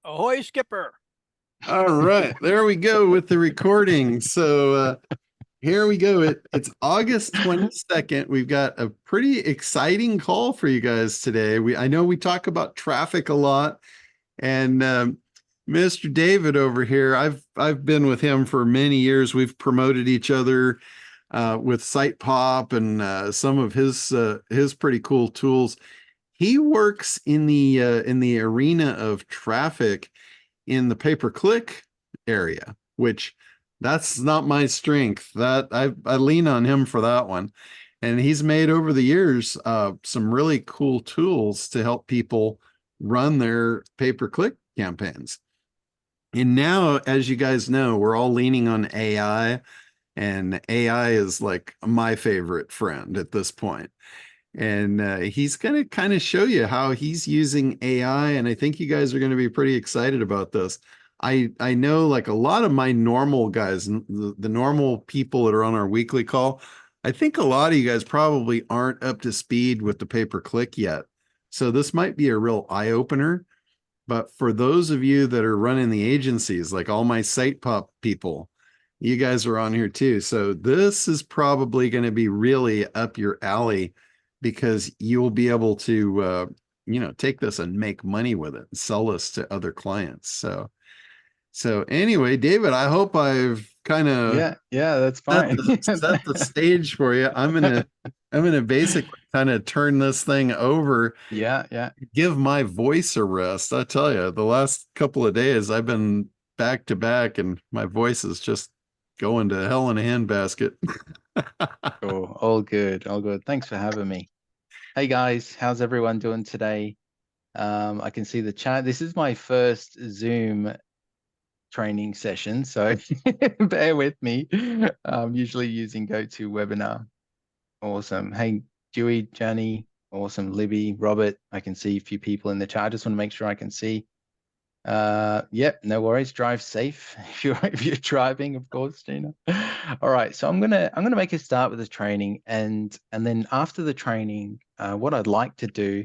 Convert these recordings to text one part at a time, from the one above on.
Ahoy, Skipper. All right, there we go with the recording. So here we go. It's August 22nd. We've got a pretty exciting call for you guys today. I know we talk about traffic a lot, and Mr. David over here, I've been with him for many years. We've promoted each other with Site Pop and some of his pretty cool tools. He works in the arena of traffic in the pay-per-click area, which that's not my strength. That I lean on him for that one. And he's made over the years some really cool tools to help people run their pay-per-click campaigns. And now, as you guys know, we're all leaning on AI, and AI is like my favorite friend at this point. And he's going to kind of show you how he's using AI, and I think you guys are going to be pretty excited about this. I know like a lot of my normal guys, the normal people that are on our weekly call, I think a lot of you guys probably aren't up to speed with the pay-per-click yet. So this might be a real eye-opener. But for those of you that are running the agencies, like all my site pop people, you guys are on here too. So this is probably going to be really up your alley because you'll be able to, take this and make money with it and sell this to other clients. So anyway, David, I hope I've kind of Yeah, that's set fine. the stage for you. I'm gonna basically kind of turn this thing over, Yeah. give my voice a rest. I tell you, the last couple of days I've been back to back, and my voice is just going to hell in a handbasket. Cool. All good. All good. Thanks for having me. Hey guys, how's everyone doing today? I can see the chat. This is my first Zoom training session, so bear with me. I'm usually using GoToWebinar. Awesome. Hey, Dewey, Jenny, awesome. Libby, Robert, I can see a few people in the chat. I just want to make sure I can see. Yep, no worries. Drive safe if you're driving, of course, Gina. All right, so I'm gonna make a start with the training, and then after the training, what I'd like to do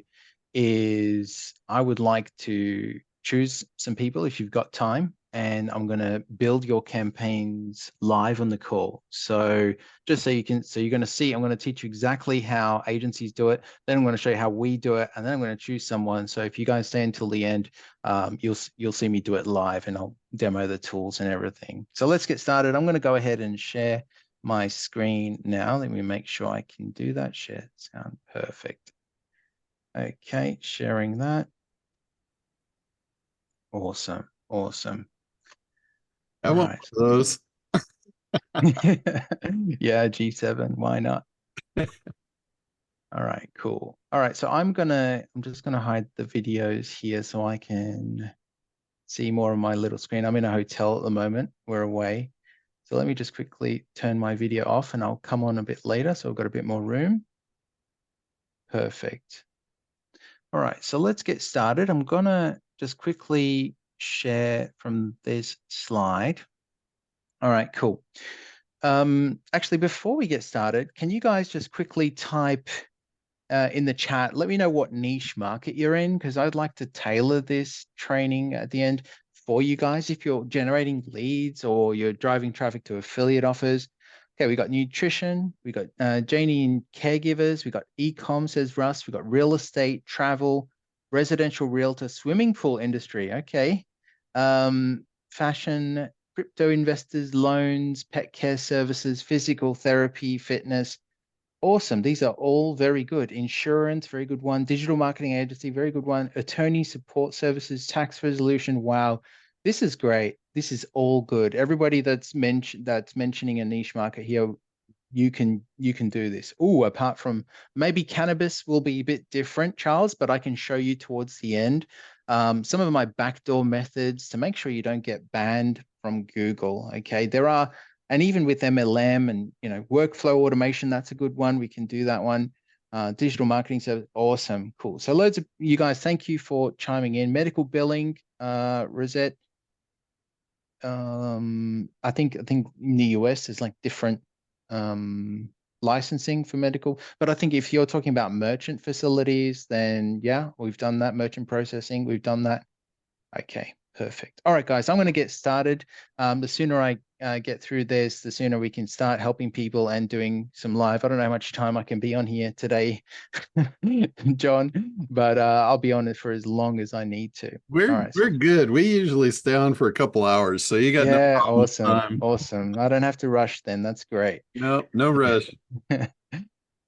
is I would like to choose some people if you've got time, and I'm gonna build your campaigns live on the call. So just so you can, so you're gonna see, I'm gonna teach you exactly how agencies do it. Then I'm gonna show you how we do it, and then I'm gonna choose someone. So if you guys stay until the end, you'll see me do it live, and I'll demo the tools and everything. So let's get started. I'm going to go ahead and share my screen now. Let me make sure I can do that. Share sound perfect. Okay, sharing that. Awesome. I All want right. one of those. Yeah, G7. Why not? All right, cool. All right, so I'm just gonna hide the videos here so I can see more of my little screen. I'm in a hotel at the moment. We're away. So let me just quickly turn my video off and I'll come on a bit later. So I've got a bit more room. Perfect. All right, so let's get started. I'm gonna just quickly share from this slide. All right, cool. Actually, before we get started, can you guys just quickly type in the chat, let me know what niche market you're in, because I'd like to tailor this training at the end for you guys if you're generating leads or you're driving traffic to affiliate offers. Okay, we got nutrition, we got Janie in caregivers, we got e-com, says Russ, we got real estate, travel, residential realtor, swimming pool industry. Okay. Fashion, crypto investors, loans, pet care services, physical therapy, fitness. Awesome. These are all very good. Insurance, very good one. Digital marketing agency, very good one. Attorney support services, tax resolution. Wow. This is great. This is all good. Everybody that's mentioning a niche market here, you can do this. Oh, apart from maybe cannabis will be a bit different, Charles, but I can show you towards the end some of my backdoor methods to make sure you don't get banned from Google. Okay, there are, and even with MLM and workflow automation, that's a good one. We can do that one. Digital marketing service, awesome, cool. So loads of you guys, thank you for chiming in. Medical billing, Rosette. I think in the US there's like different licensing for medical, but I think if you're talking about merchant facilities, then yeah, we've done that. Merchant processing, we've done that. Okay, Perfect. All right, guys, I'm going to get started. The sooner I get through this, the sooner we can start helping people and doing some live. I don't know how much time I can be on here today, John, but I'll be on it for as long as I need to. All right. We're good. We usually stay on for a couple hours, so you got no Yeah, problem with awesome. time. Awesome. I don't have to rush then. That's great. No rush.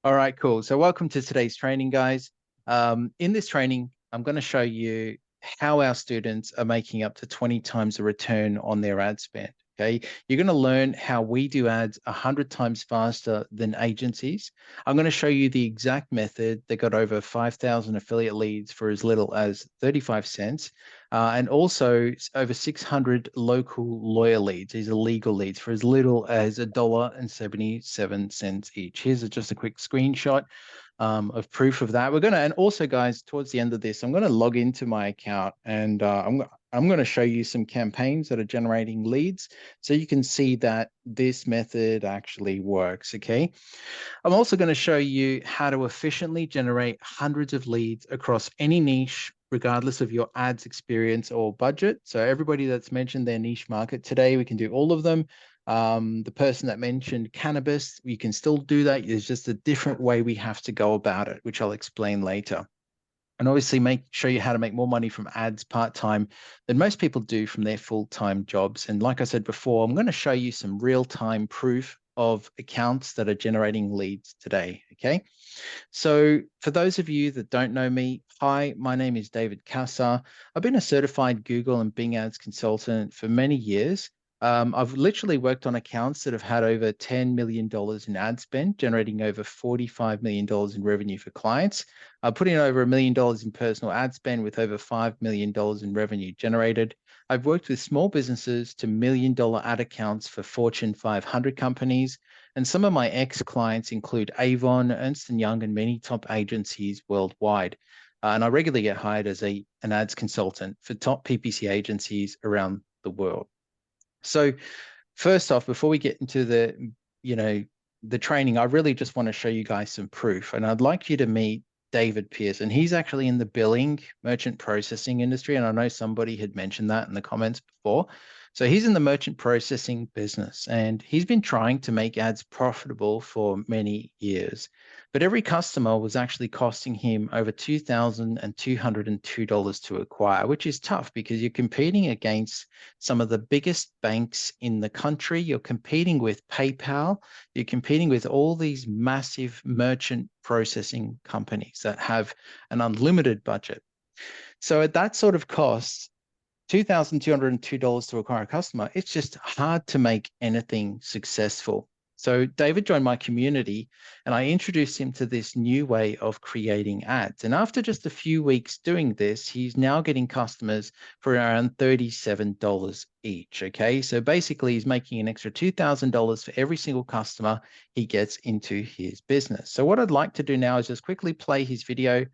All right, cool. So welcome to today's training, guys. In this training, I'm going to show you how our students are making up to 20 times the return on their ad spend. Okay, you're going to learn how we do ads 100 times faster than agencies. I'm going to show you the exact method that got over 5,000 affiliate leads for as little as 35 cents. And also over 600 local lawyer leads. These are legal leads for as little as $1.77 each. Here's just a quick screenshot of proof of that. We're going to, and also guys, towards the end of this, I'm going to log into my account and I'm going to show you some campaigns that are generating leads so you can see that this method actually works, okay? I'm also going to show you how to efficiently generate hundreds of leads across any niche, regardless of your ads experience or budget. So everybody that's mentioned their niche market today, we can do all of them. The person that mentioned cannabis, we can still do that. There's just a different way we have to go about it, which I'll explain later. And obviously show you how to make more money from ads part-time than most people do from their full-time jobs. And like I said before, I'm going to show you some real-time proof of accounts that are generating leads today, okay? So for those of you that don't know me, hi, my name is David Kassar. I've been a certified Google and Bing Ads consultant for many years. I've literally worked on accounts that have had over $10 million in ad spend, generating over $45 million in revenue for clients, putting over $1 million in personal ad spend with over $5 million in revenue generated. I've worked with small businesses to $1 million ad accounts for Fortune 500 companies. And some of my ex-clients include Avon, Ernst & Young, and many top agencies worldwide. And I regularly get hired as an ads consultant for top PPC agencies around the world. So first off, before we get into the training, I really just want to show you guys some proof. And I'd like you to meet David Pearson. He's actually in the billing merchant processing industry. And I know somebody had mentioned that in the comments before. So he's in the merchant processing business and he's been trying to make ads profitable for many years. But every customer was actually costing him over $2,202 to acquire, which is tough because you're competing against some of the biggest banks in the country. You're competing with PayPal. You're competing with all these massive merchant processing companies that have an unlimited budget. So at that sort of cost, $2,202 to acquire a customer, it's just hard to make anything successful. So David joined my community and I introduced him to this new way of creating ads. And after just a few weeks doing this, he's now getting customers for around $37 each. Okay. So basically he's making an extra $2,000 for every single customer he gets into his business. So what I'd like to do now is just quickly play his video.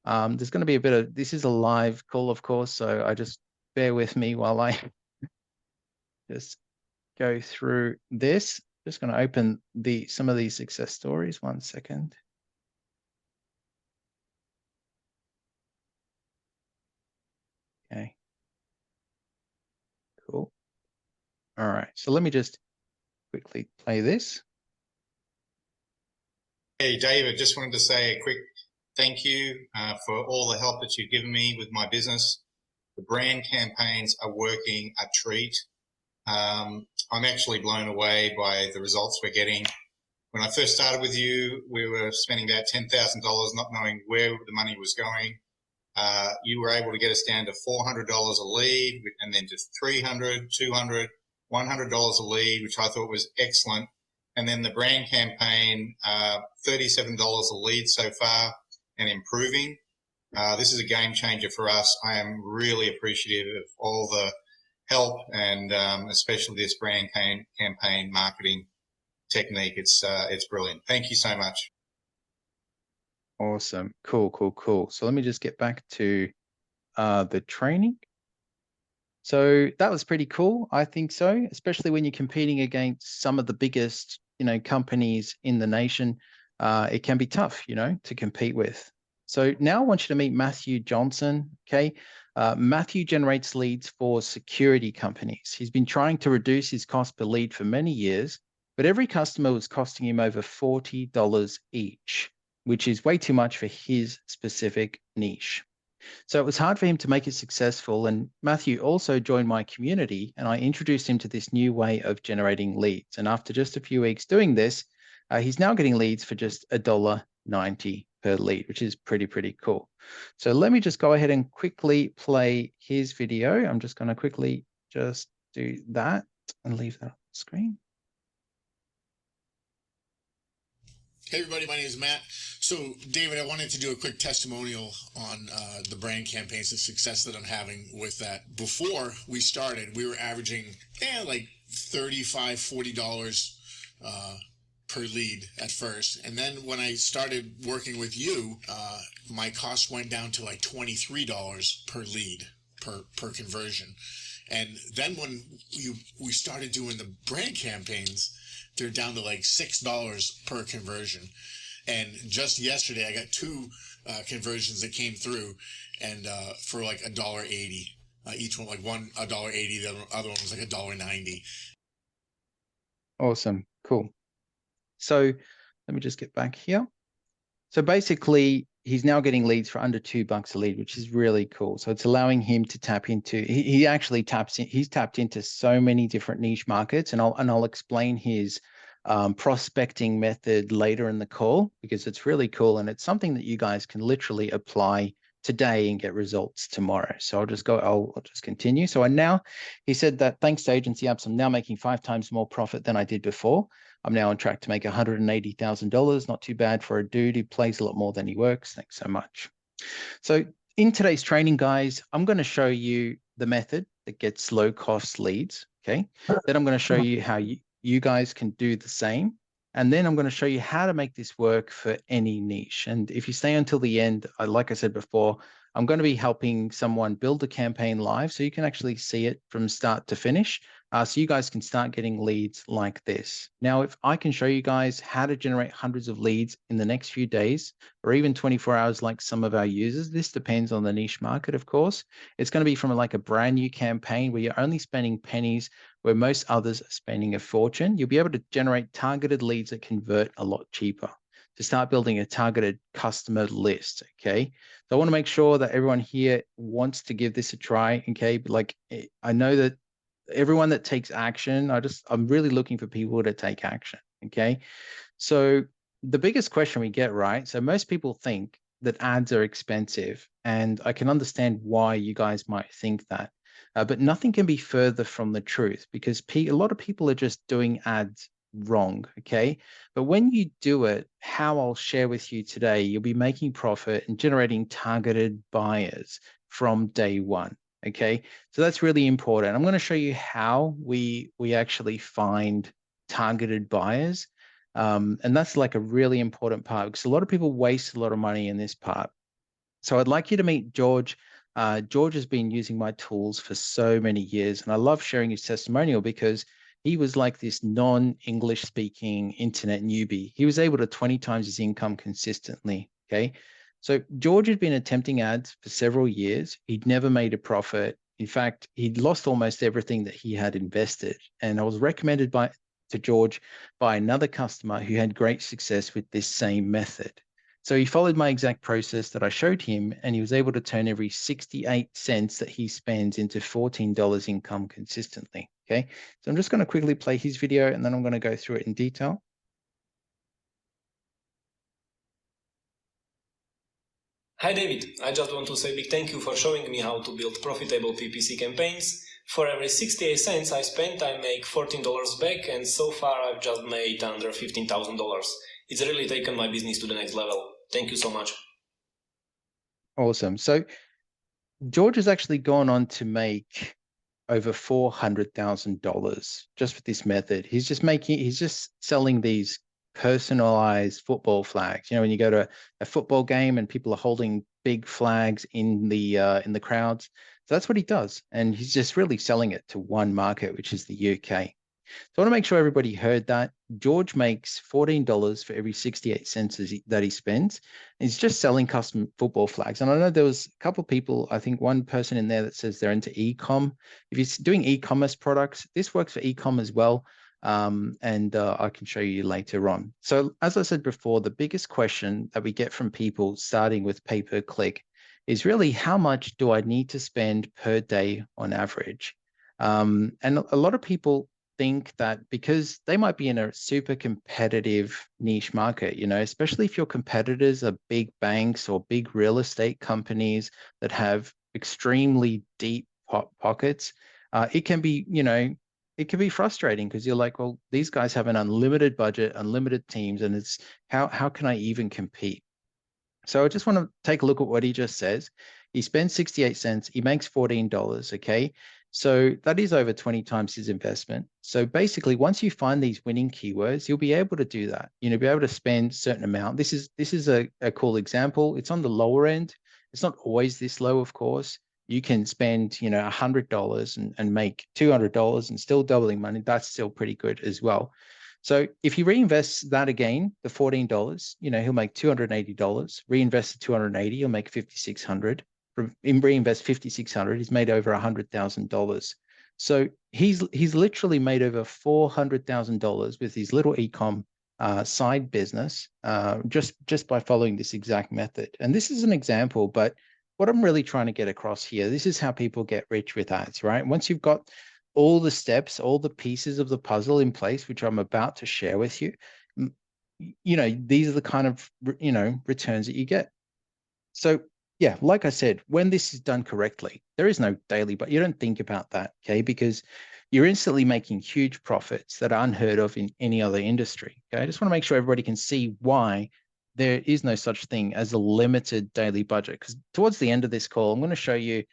There's going to be a bit of, this is a live call, of course. So I just bear with me while I just go through this. Just going to open some of these success stories. 1 second. Okay. Cool. All right. So let me just quickly play this. Hey, David, just wanted to say a quick thank you for all the help that you've given me with my business. The brand campaigns are working a treat. I'm actually blown away by the results we're getting. When I first started with you, we were spending about $10,000 not knowing where the money was going. You were able to get us down to $400 a lead and then to $300, $200, $100 a lead, which I thought was excellent. And then the brand campaign, $37 a lead so far and improving. This is a game changer for us. I am really appreciative of all the help and especially this brand campaign marketing technique. It's brilliant. Thank you so much. Awesome. Cool, cool, cool. So let me just get back to the training. So that was pretty cool. I think so, especially when you're competing against some of the biggest, companies in the nation. It can be tough, to compete with. So now I want you to meet Matthew Johnson, okay? Matthew generates leads for security companies. He's been trying to reduce his cost per lead for many years, but every customer was costing him over $40 each, which is way too much for his specific niche. So it was hard for him to make it successful. And Matthew also joined my community, and I introduced him to this new way of generating leads. And after just a few weeks doing this, he's now getting leads for just $1.90 per lead, which is pretty cool. So let me just go ahead and quickly play his video. I'm just going to quickly just do that and leave that on the screen. Hey everybody, my name is Matt. So David, I wanted to do a quick testimonial on the brand campaigns, the success that I'm having with that. Before we started, we were averaging like $35, $40 per lead at first. And then when I started working with you, my cost went down to like $23 per lead, per conversion. And then when we started doing the brand campaigns, they're down to like $6 per conversion. And just yesterday, I got two conversions that came through, and for like $1.80 each one, like one $1.80, the other one was like $1.90. Awesome, cool. So let me just get back here. So basically, he's now getting leads for under $2 a lead, which is really cool. So it's allowing him to tap into, he actually he's tapped into so many different niche markets, and I'll explain his prospecting method later in the call, because it's really cool. And it's something that you guys can literally apply today and get results tomorrow. So I'll just continue. So he said that thanks to agency apps, I'm now making 5 times more profit than I did before. I'm now on track to make $180,000. Not too bad for a dude who plays a lot more than he works. Thanks so much. So in today's training, guys, I'm going to show you the method that gets low cost leads. Okay. Then I'm going to show you how you guys can do the same. And then I'm going to show you how to make this work for any niche. And if you stay until the end, like I said before, I'm going to be helping someone build a campaign live so you can actually see it from start to finish. So you guys can start getting leads like this. Now, if I can show you guys how to generate hundreds of leads in the next few days, or even 24 hours like some of our users, this depends on the niche market, of course. It's going to be from like a brand new campaign where you're only spending pennies where most others are spending a fortune. You'll be able to generate targeted leads that convert a lot cheaper to start building a targeted customer list, okay? So I want to make sure that everyone here wants to give this a try, okay? But like, I know that everyone that takes action, I'm really looking for people to take action, okay? So the biggest question we get, right? So most people think that ads are expensive, and I can understand why you guys might think that. But nothing can be further from the truth, because a lot of people are just doing ads wrong, okay? But when you do it, how I'll share with you today, you'll be making profit and generating targeted buyers from day one, okay? So that's really important. I'm going to show you how we actually find targeted buyers. And that's like a really important part, because a lot of people waste a lot of money in this part. So I'd like you to meet George. George has been using my tools for so many years, and I love sharing his testimonial because he was like this non-English speaking internet newbie. He was able to 20 times his income consistently, okay? So George had been attempting ads for several years. He'd never made a profit. In fact, he'd lost almost everything that he had invested. And I was recommended to George by another customer who had great success with this same method. So he followed my exact process that I showed him, and he was able to turn every 68 cents that he spends into $14 income consistently, okay? So I'm just going to quickly play his video, and then I'm going to go through it in detail. Hi David, I just want to say a big thank you for showing me how to build profitable PPC campaigns. For every 68 cents I spent, I make $14 back, and so far I've just made under $15,000. It's really taken my business to the next level. Thank you so much. Awesome. So George has actually gone on to make over $400,000 just with this method. He's just selling these personalized football flags. You know, when you go to a football game and people are holding big flags in the crowds. So that's what he does. And he's just really selling it to one market, which is the UK. So I want to make sure everybody heard that. George makes $14 for every 68 cents that he spends. He's just selling custom football flags. And I know there was a couple of people, I think one person in there that says they're into e-com. If you're doing e-commerce products, this works for e-com as well. I can show you later on. So as I said before, the biggest question that we get from people starting with pay-per-click is really how much do I need to spend per day on average? And a lot of people think that because they might be in a super competitive niche market, especially if your competitors are big banks or big real estate companies that have extremely deep pockets, it can be, it can be frustrating because you're like, well, these guys have an unlimited budget, unlimited teams, and it's how can I even compete? So I just want to take a look at what he just says. He spends 68 cents. He makes $14. Okay. So that is over 20 times his investment. So basically, once you find these winning keywords, you'll be able to do that. Be able to spend a certain amount. This is a cool example. It's on the lower end. It's not always this low, of course. You can spend, $100 and make $200 and still doubling money. That's still pretty good as well. So if he reinvests that again, the $14, he'll make $280. Reinvest the 280, he'll make $5,600. Reinvest $5,600, he's made over $100,000. So he's literally made over $400,000 with his little e-com side business just by following this exact method. And this is an example, but what I'm really trying to get across here, this is how people get rich with ads, right? Once you've got all the steps, all the pieces of the puzzle in place, which I'm about to share with you, these are the kind of, returns that you get. So yeah, like I said, when this is done correctly, there is no daily, but you don't think about that, okay? Because you're instantly making huge profits that are unheard of in any other industry, okay? I just want to make sure everybody can see why there is no such thing as a limited daily budget. Because towards the end of this call, I'm going to show you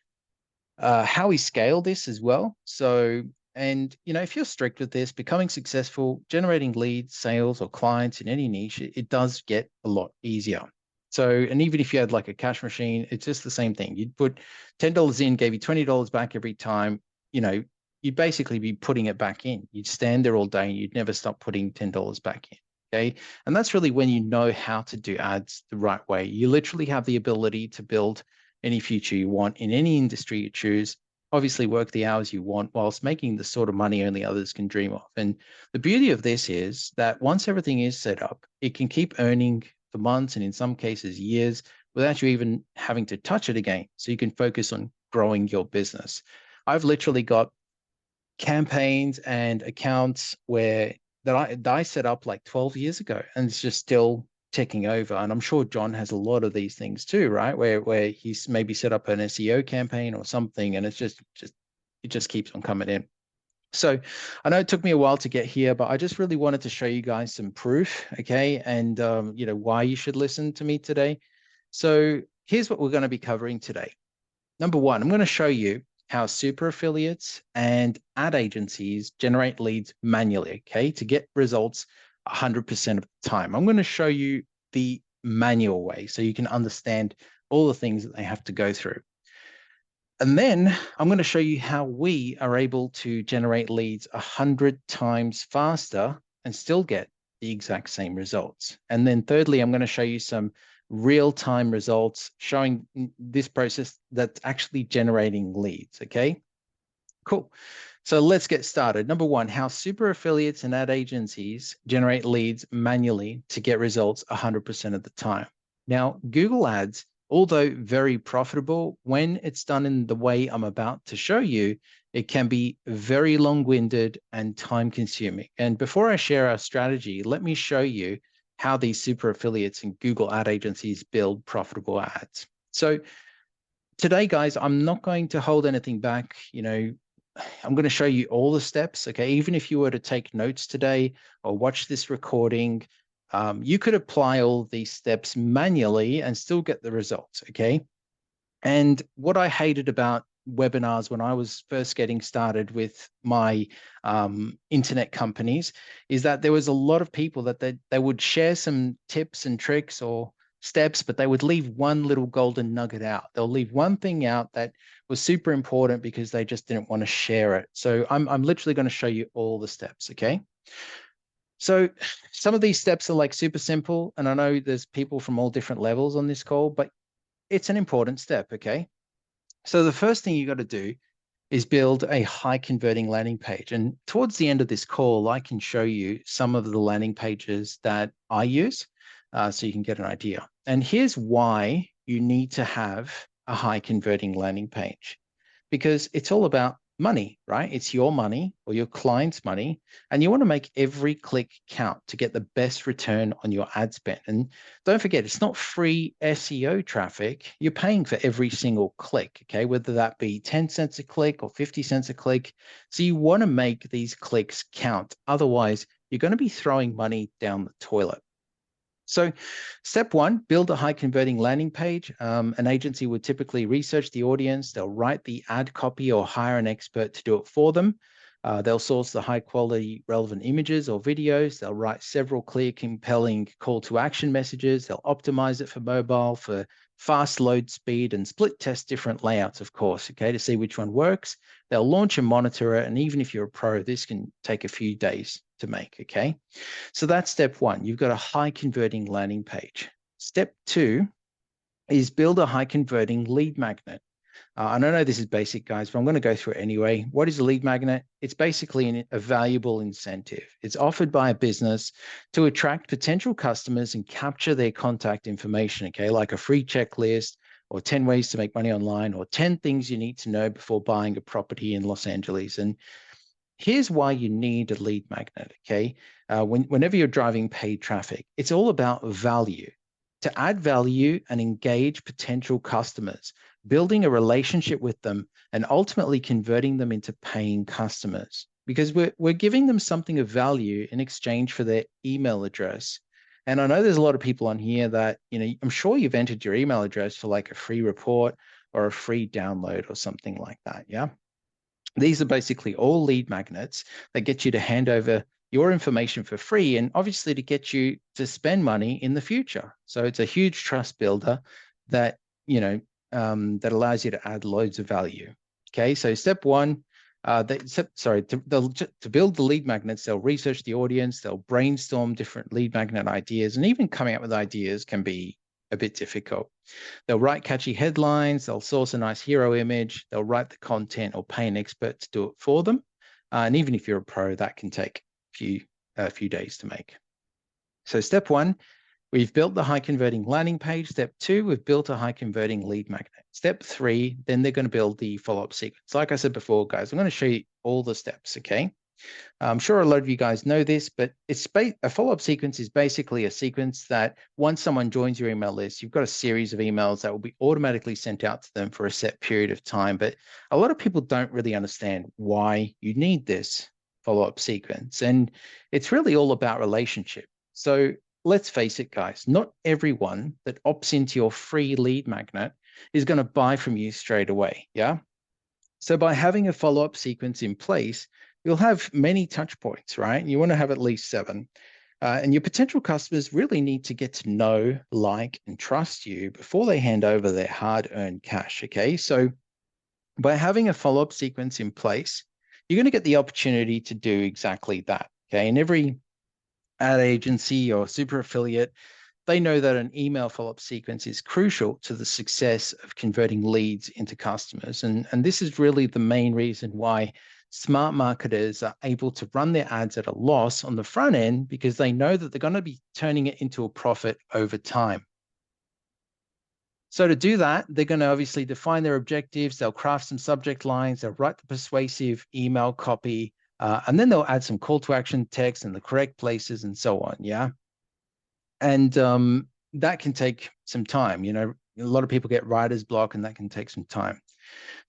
how we scale this as well. So, and if you're strict with this, becoming successful, generating leads, sales, or clients in any niche, it does get a lot easier. So, and even if you had like a cash machine, it's just the same thing. You'd put $10 in, gave you $20 back every time, you'd basically be putting it back in. You'd stand there all day and you'd never stop putting $10 back in. Okay. And that's really when you know how to do ads the right way. You literally have the ability to build any future you want in any industry you choose, obviously work the hours you want whilst making the sort of money only others can dream of. And the beauty of this is that once everything is set up, it can keep earning for months and in some cases years without you even having to touch it again. So you can focus on growing your business. I've literally got campaigns and accounts that I set up like 12 years ago, and it's just still ticking over. And I'm sure John has a lot of these things too, right? Where he's maybe set up an SEO campaign or something, and it just keeps on coming in. So I know it took me a while to get here, but I just really wanted to show you guys some proof, okay? And why you should listen to me today. So here's what we're going to be covering today. Number one, I'm going to show you how super affiliates and ad agencies generate leads manually, okay, to get results 100% of the time. I'm going to show you the manual way so you can understand all the things that they have to go through. And then I'm going to show you how we are able to generate leads 100 times faster and still get the exact same results. And then thirdly, I'm going to show you some real-time results showing this process that's actually generating leads, okay? Cool. So let's get started. Number one, how super affiliates and ad agencies generate leads manually to get results 100% of the time. Now, Google Ads, although very profitable, when it's done in the way I'm about to show you, it can be very long-winded and time-consuming. And before I share our strategy, let me show you how these super affiliates and Google ad agencies build profitable ads. So today, guys, I'm not going to hold anything back. I'm going to show you all the steps, okay? Even if you were to take notes today or watch this recording, you could apply all these steps manually and still get the results, okay? And what I hated about webinars when I was first getting started with my internet companies is that there was a lot of people that they would share some tips and tricks or steps, but they would leave one little golden nugget out. They'll leave one thing out that was super important because they just didn't want to share it. So I'm literally going to show you all the steps, okay? So some of these steps are like super simple, and I know there's people from all different levels on this call, but it's an important step, okay? So the first thing you got to do is build a high converting landing page. And towards the end of this call, I can show you some of the landing pages that I use so you can get an idea. And here's why you need to have a high converting landing page, because it's all about money, right? It's your money or your client's money, and you want to make every click count to get the best return on your ad spend. And don't forget, it's not free SEO traffic. You're paying for every single click, okay? Whether that be 10 cents a click or 50 cents a click. So you want to make these clicks count. Otherwise, you're going to be throwing money down the toilet. So step one, build a high converting landing page. An agency would typically research the audience. They'll write the ad copy or hire an expert to do it for them. They'll source the high quality relevant images or videos. They'll write several clear, compelling call to action messages. They'll optimize it for mobile, for fast load speed, and split test different layouts, of course, okay, to see which one works. They'll launch and monitor it. And even if you're a pro, this can take a few days to make, okay? So that's step one. You've got a high converting landing page. Step two is build a high converting lead magnet. And I know this is basic, guys, but I'm going to go through it anyway. What is a lead magnet? It's basically a valuable incentive. It's offered by a business to attract potential customers and capture their contact information, okay, like a free checklist or 10 ways to make money online or 10 things you need to know before buying a property in Los Angeles. And here's why you need a lead magnet, okay? Whenever you're driving paid traffic, it's all about value. To add value and engage potential customers, building a relationship with them, and ultimately converting them into paying customers. Because we're giving them something of value in exchange for their email address. And I know there's a lot of people on here that, I'm sure you've entered your email address for like a free report or a free download or something like that, yeah? These are basically all lead magnets that get you to hand over your information for free and obviously to get you to spend money in the future. So it's a huge trust builder that, that allows you to add loads of value. Okay, so step one, to build the lead magnets, they'll research the audience, they'll brainstorm different lead magnet ideas, and even coming up with ideas can be a bit difficult. They'll write catchy headlines, they'll source a nice hero image, they'll write the content or pay an expert to do it for them. And even if you're a pro, that can take a few days to make. So step one, we've built the high converting landing page. Step two, we've built a high converting lead magnet. Step three, then they're going to build the follow-up sequence. Like I said before, guys, I'm going to show you all the steps, okay? I'm sure a lot of you guys know this, but a follow-up sequence is basically a sequence that once someone joins your email list, you've got a series of emails that will be automatically sent out to them for a set period of time. But a lot of people don't really understand why you need this follow-up sequence. And it's really all about relationship. So let's face it, guys, not everyone that opts into your free lead magnet is going to buy from you straight away, yeah? So by having a follow-up sequence in place, you'll have many touch points, right? You want to have at least 7. And your potential customers really need to get to know, like, and trust you before they hand over their hard-earned cash, okay? So by having a follow-up sequence in place, you're going to get the opportunity to do exactly that, okay? And every ad agency or super affiliate, they know that an email follow-up sequence is crucial to the success of converting leads into customers. And this is really the main reason why smart marketers are able to run their ads at a loss on the front end, because they know that they're going to be turning it into a profit over time. So to do that, they're going to obviously define their objectives. They'll craft some subject lines. They'll write the persuasive email copy, and then they'll add some call to action text in the correct places and so on, yeah? And that can take some time. A lot of people get writer's block, and that can take some time.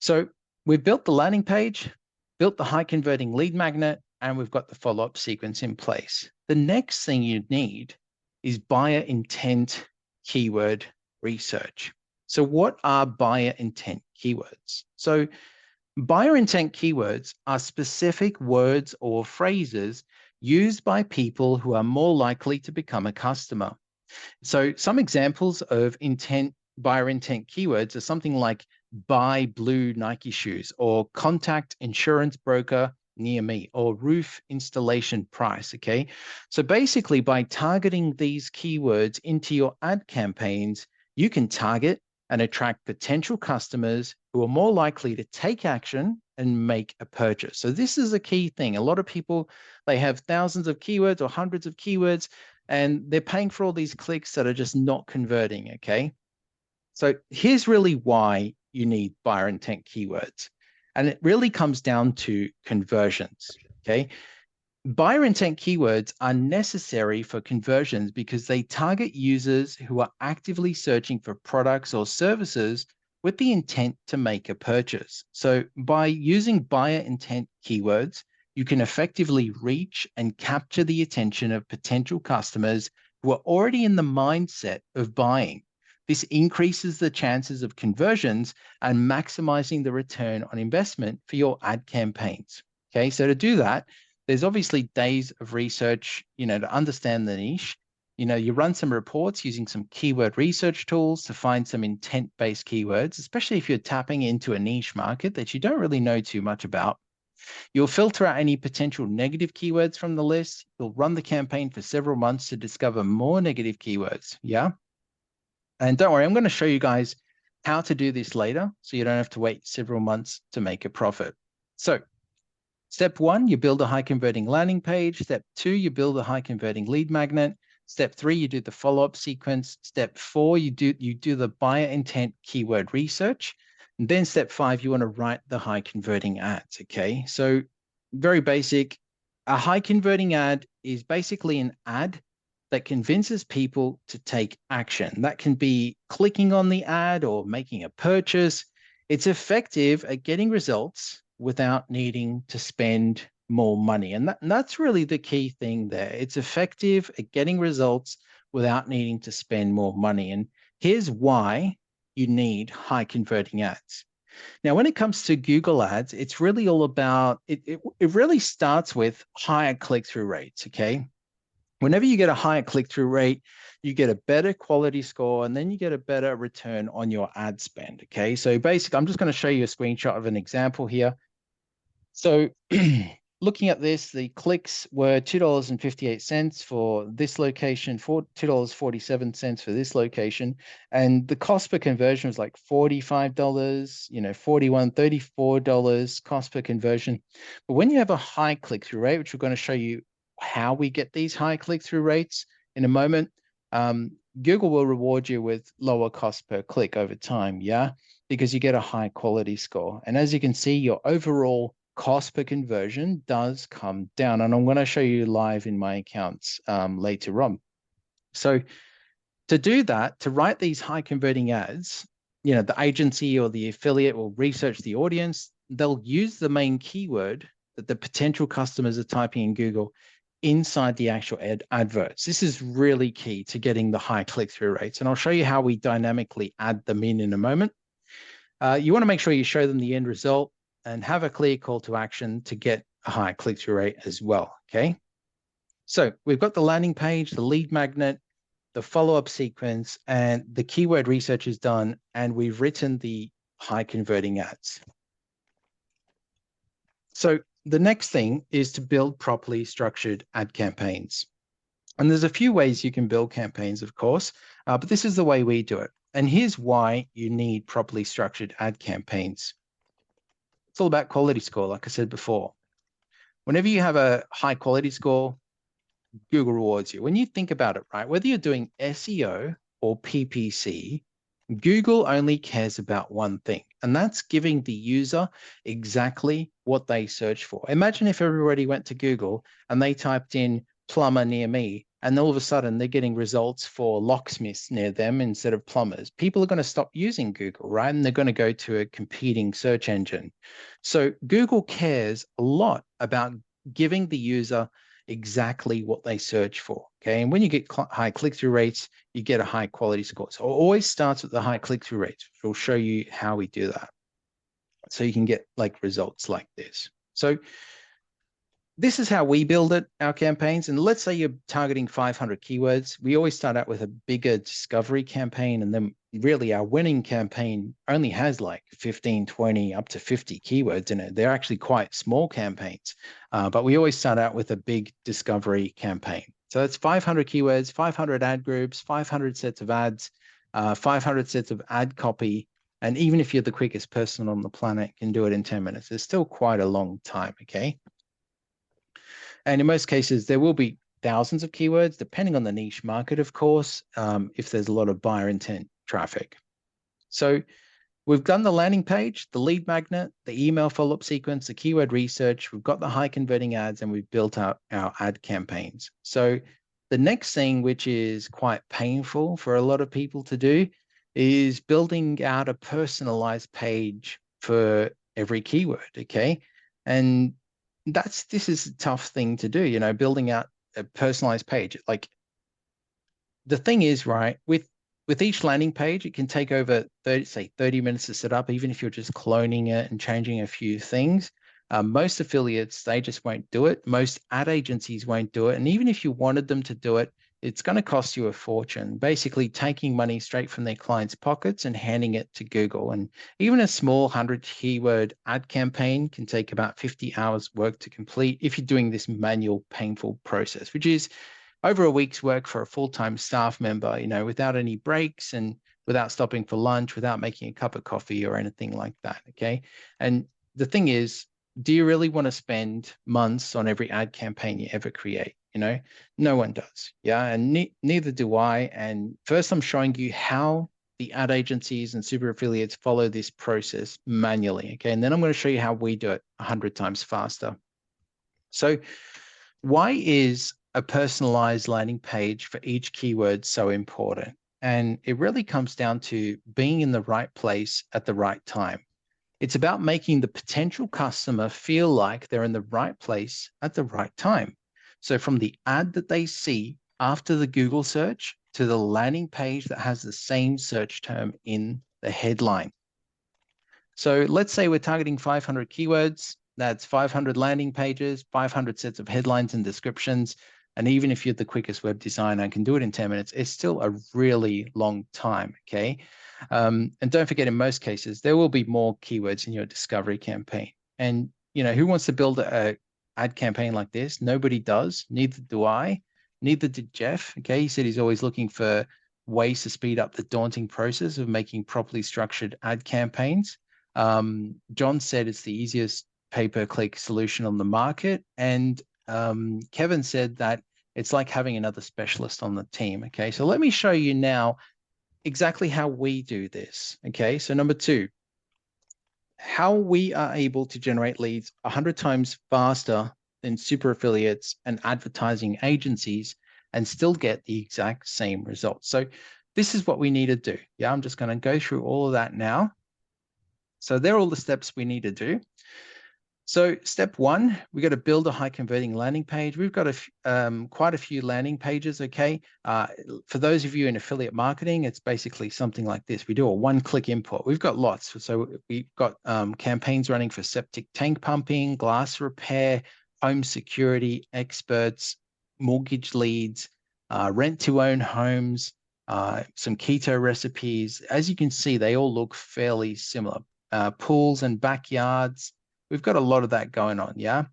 So we've built the landing page, built the high converting lead magnet, and we've got the follow-up sequence in place. The next thing you need is buyer intent keyword research. So what are buyer intent keywords? So buyer intent keywords are specific words or phrases used by people who are more likely to become a customer. So some examples of buyer intent keywords are something like buy blue Nike shoes, or contact insurance broker near me, or roof installation price. Okay. So basically, by targeting these keywords into your ad campaigns, you can target and attract potential customers who are more likely to take action and make a purchase. So this is a key thing. A lot of people, they have thousands of keywords or hundreds of keywords, and they're paying for all these clicks that are just not converting. Okay. So here's really why you need buyer intent keywords. And it really comes down to conversions. Okay. Buyer intent keywords are necessary for conversions because they target users who are actively searching for products or services with the intent to make a purchase. So by using buyer intent keywords, you can effectively reach and capture the attention of potential customers who are already in the mindset of buying. This increases the chances of conversions and maximizing the return on investment for your ad campaigns. Okay, so to do that, there's obviously days of research, to understand the niche. You run some reports using some keyword research tools to find some intent-based keywords, especially if you're tapping into a niche market that you don't really know too much about. You'll filter out any potential negative keywords from the list. You'll run the campaign for several months to discover more negative keywords. Yeah. And don't worry, I'm going to show you guys how to do this later, so you don't have to wait several months to make a profit. So step 1, you build a high converting landing page. Step 2, you build a high converting lead magnet. Step 3, you do the follow-up sequence. Step 4, you do the buyer intent keyword research. And then step 5, you want to write the high converting ads. Okay, so very basic. A high converting ad is basically an ad that convinces people to take action. That can be clicking on the ad or making a purchase. It's effective at getting results without needing to spend more money. And that's really the key thing there. It's effective at getting results without needing to spend more money. And here's why you need high converting ads. Now, when it comes to Google ads, it's really all about, it really starts with higher click-through rates, okay? Whenever you get a higher click-through rate, you get a better quality score, and then you get a better return on your ad spend, okay? So basically, I'm just going to show you a screenshot of an example here. So looking at this, the clicks were $2.58 for this location, $2.47 for this location, and the cost per conversion was like $45, $41, $34 cost per conversion. But when you have a high click-through rate, which we're going to show you how we get these high click-through rates in a moment, Google will reward you with lower cost per click over time, yeah, because you get a high quality score. And as you can see, your overall cost per conversion does come down. And I'm going to show you live in my accounts later on. So to do that, to write these high converting ads, the agency or the affiliate will research the audience. They'll use the main keyword that the potential customers are typing in Google inside the actual adverts. This is really key to getting the high click-through rates. And I'll show you how we dynamically add them in a moment. You want to make sure you show them the end result and have a clear call to action to get a high click-through rate as well, okay? So we've got the landing page, the lead magnet, the follow-up sequence, and the keyword research is done, and we've written the high converting ads. So the next thing is to build properly structured ad campaigns. And there's a few ways you can build campaigns, of course, but this is the way we do it. And here's why you need properly structured ad campaigns. It's all about quality score, like I said before. Whenever you have a high quality score, Google rewards you. When you think about it, right, whether you're doing SEO or PPC, Google only cares about one thing, and that's giving the user exactly what they search for. Imagine if everybody went to Google and they typed in plumber near me, and all of a sudden they're getting results for locksmiths near them instead of plumbers. People are going to stop using Google, right? And they're going to go to a competing search engine. So Google cares a lot about giving the user exactly what they search for, okay? And when you get high click-through rates, you get a high quality score. So it always starts with the high click-through rates. We'll show you how we do that. So you can get like results like this. So this is how we build it, our campaigns. And let's say you're targeting 500 keywords. We always start out with a bigger discovery campaign, and then really our winning campaign only has like 15, 20, up to 50 keywords in it. They're actually quite small campaigns, but we always start out with a big discovery campaign. So it's 500 keywords, 500 ad groups, 500 sets of ads, 500 sets of ad copy. And even if you're the quickest person on the planet, can do it in 10 minutes. It's still quite a long time, okay? And in most cases, there will be thousands of keywords, depending on the niche market, of course, if there's a lot of buyer intent traffic. So we've done the landing page, the lead magnet, the email follow-up sequence, the keyword research, we've got the high converting ads, and we've built out our ad campaigns. So the next thing, which is quite painful for a lot of people to do, is building out a personalized page for every keyword, okay? And this is a tough thing to do, you know, building out a personalized page. Like, the thing is, right, with each landing page, it can take over 30 minutes to set up, even if you're just cloning it and changing a few things. Most affiliates, they just won't do it. Most ad agencies won't do it. And even if you wanted them to do it, it's going to cost you a fortune, basically taking money straight from their clients' pockets and handing it to Google. And even a small 100 keyword ad campaign can take about 50 hours work to complete if you're doing this manual, painful process, which is over a week's work for a full-time staff member, you know, without any breaks and without stopping for lunch, without making a cup of coffee or anything like that, okay? And the thing is, do you really want to spend months on every ad campaign you ever create? You know, no one does, yeah? And neither do I. And first, I'm showing you how the ad agencies and super affiliates follow this process manually, okay? And then I'm going to show you how we do it 100 times faster. So why is a personalized landing page for each keyword so important? And it really comes down to being in the right place at the right time. It's about making the potential customer feel like they're in the right place at the right time. So from the ad that they see after the Google search to the landing page that has the same search term in the headline. So let's say we're targeting 500 keywords. That's 500 landing pages, 500 sets of headlines and descriptions. And even if you're the quickest web designer and can do it in 10 minutes, it's still a really long time, okay? And don't forget, in most cases, there will be more keywords in your discovery campaign. And, you know, who wants to build a ad campaign like this? Nobody does. Neither do I. Neither did Jeff, okay? He said he's always looking for ways to speed up the daunting process of making properly structured ad campaigns. John said it's the easiest pay-per-click solution on the market. And Kevin said that it's like having another specialist on the team. Okay, so let me show you now exactly how we do this. Okay, so number 2, how we are able to generate leads 100 times faster than super affiliates and advertising agencies and still get the exact same results. So this is what we need to do. Yeah, I'm just going to go through all of that now. So they're all the steps we need to do. So step 1, we got to build a high converting landing page. We've got quite a few landing pages, okay? For those of you in affiliate marketing, it's basically something like this. We do a one-click import. We've got lots. So we've got campaigns running for septic tank pumping, glass repair, home security, experts, mortgage leads, rent-to-own homes, some keto recipes. As you can see, they all look fairly similar. Pools and backyards. We've got a lot of that going on, yeah?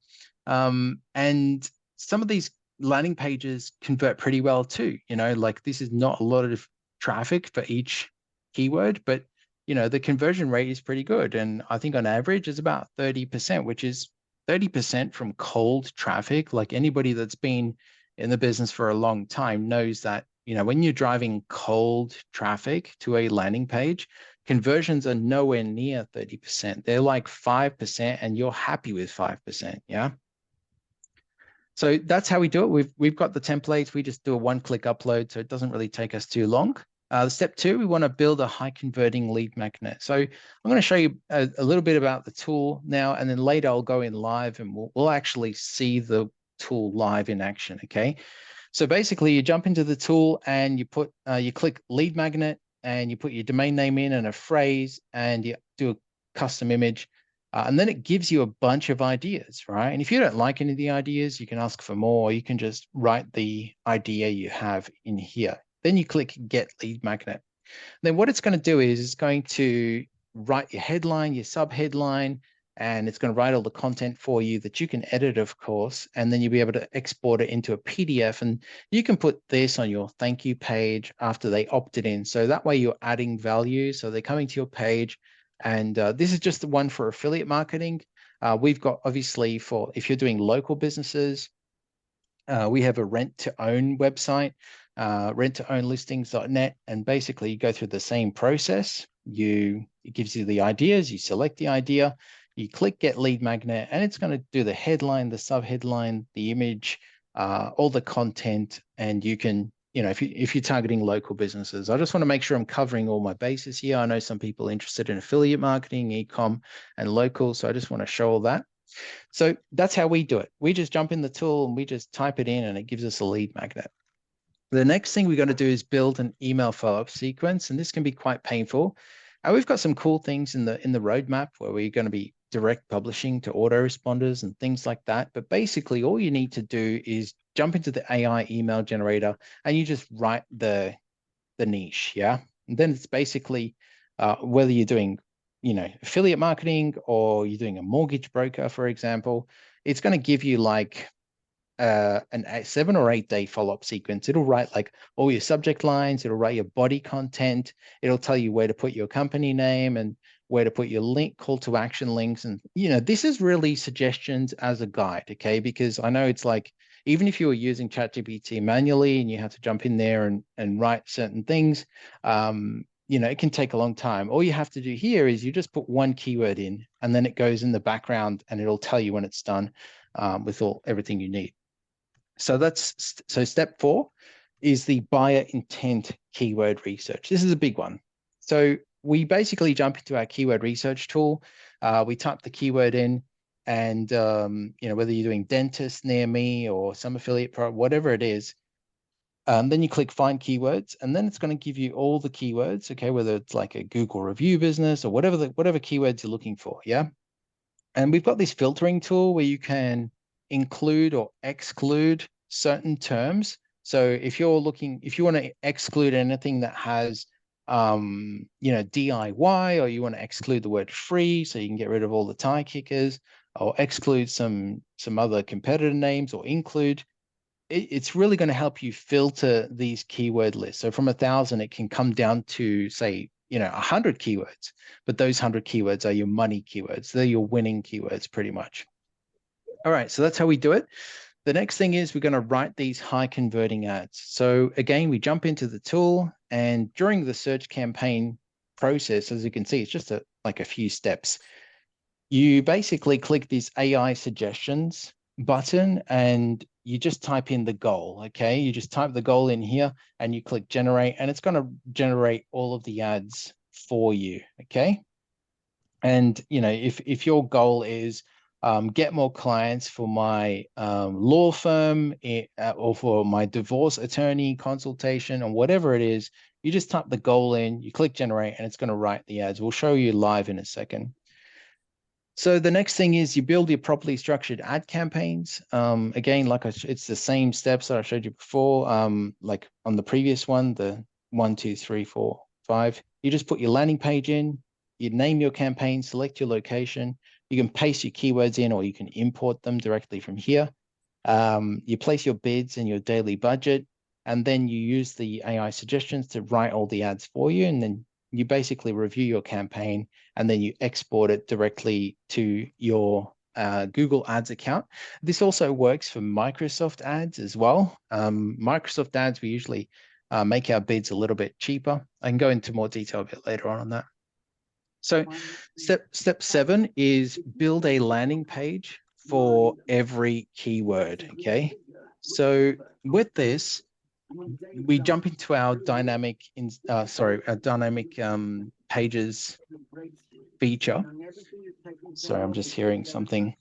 And some of these landing pages convert pretty well too, you know, like this is not a lot of traffic for each keyword, but, you know, the conversion rate is pretty good. And I think on average it's about 30%, which is 30% from cold traffic. Like anybody that's been in the business for a long time knows that, you know, when you're driving cold traffic to a landing page, conversions are nowhere near 30%. They're like 5%, and you're happy with 5%, yeah? So that's how we do it. We've got the templates. We just do a one-click upload, so it doesn't really take us too long. Step 2, we want to build a high-converting lead magnet. So I'm going to show you a little bit about the tool now, and then later I'll go in live, and we'll actually see the tool live in action, okay? So basically, you jump into the tool, and you click lead magnet, and you put your domain name in and a phrase, and you do a custom image. And then it gives you a bunch of ideas, right? And if you don't like any of the ideas, you can ask for more, or you can just write the idea you have in here. Then you click Get Lead Magnet. Then what it's going to do is it's going to write your headline, your subheadline, and it's going to write all the content for you that you can edit, of course, and then you'll be able to export it into a PDF, and you can put this on your thank you page after they opted in. So that way you're adding value. So they're coming to your page, and this is just the one for affiliate marketing. We've got, obviously, for if you're doing local businesses, we have a rent to own website, rent-to-own-listings.net, and basically you go through the same process. It gives you the ideas, you select the idea, you click get lead magnet, and it's going to do the headline, the subheadline, the image, all the content, and you can, if you're targeting local businesses. I just want to make sure I'm covering all my bases here. I know some people are interested in affiliate marketing, e-com, and local, so I just want to show all that. So that's how we do it. We just jump in the tool and we just type it in and it gives us a lead magnet. The next thing we're going to do is build an email follow-up sequence, and this can be quite painful. And we've got some cool things in the roadmap where we're going to be direct publishing to autoresponders and things like that. But basically, all you need to do is jump into the AI email generator and you just write the niche, yeah? And then it's basically whether you're doing affiliate marketing or you're doing a mortgage broker, for example, it's going to give you like a 7 or 8 day follow-up sequence. It'll write like all your subject lines, it'll write your body content, it'll tell you where to put your company name and where to put your link, call to action links. And this is really suggestions as a guide, okay? Because I know it's like, even if you were using ChatGPT manually and you have to jump in there and write certain things, it can take a long time. All you have to do here is you just put one keyword in, and then it goes in the background and it'll tell you when it's done with everything you need. So step 4 is the buyer intent keyword research. This is a big one. So we basically jump into our keyword research tool. We type the keyword in, and whether you're doing dentist near me or some affiliate product, whatever it is, then you click find keywords, and then it's going to give you all the keywords, okay, whether it's like a Google review business or whatever keywords you're looking for, yeah? And we've got this filtering tool where you can include or exclude certain terms. So if you want to exclude anything that has DIY, or you want to exclude the word free so you can get rid of all the tie kickers, or exclude some other competitor names, or include, it's really going to help you filter these keyword lists. So from 1,000, it can come down to, say, 100 keywords, but those 100 keywords are your money keywords. They're your winning keywords pretty much. All right, so that's how we do it. The next thing is we're going to write these high converting ads. So again, we jump into the tool, and during the search campaign process, as you can see, it's just like a few steps. You basically click this AI suggestions button and you just type in the goal, okay? You just type the goal in here and you click generate, and it's going to generate all of the ads for you, okay? And, if your goal is get more clients for my law firm or for my divorce attorney consultation, or whatever it is, you just type the goal in, you click generate, and it's going to write the ads. We'll show you live in a second. So the next thing is you build your properly structured ad campaigns. Again, it's the same steps that I showed you before, like on the previous one, the 1, 2, 3, 4, 5. You just put your landing page in, you name your campaign, select your location. You can paste your keywords in, or you can import them directly from here. You place your bids and your daily budget, and then you use the AI suggestions to write all the ads for you. And then you basically review your campaign, and then you export it directly to your Google Ads account. This also works for Microsoft Ads as well. Microsoft Ads, we usually make our bids a little bit cheaper. I can go into more detail a bit later on that. So step 7 is build a landing page for every keyword, okay? So with this, we jump into our dynamic pages feature. Sorry, I'm just hearing something.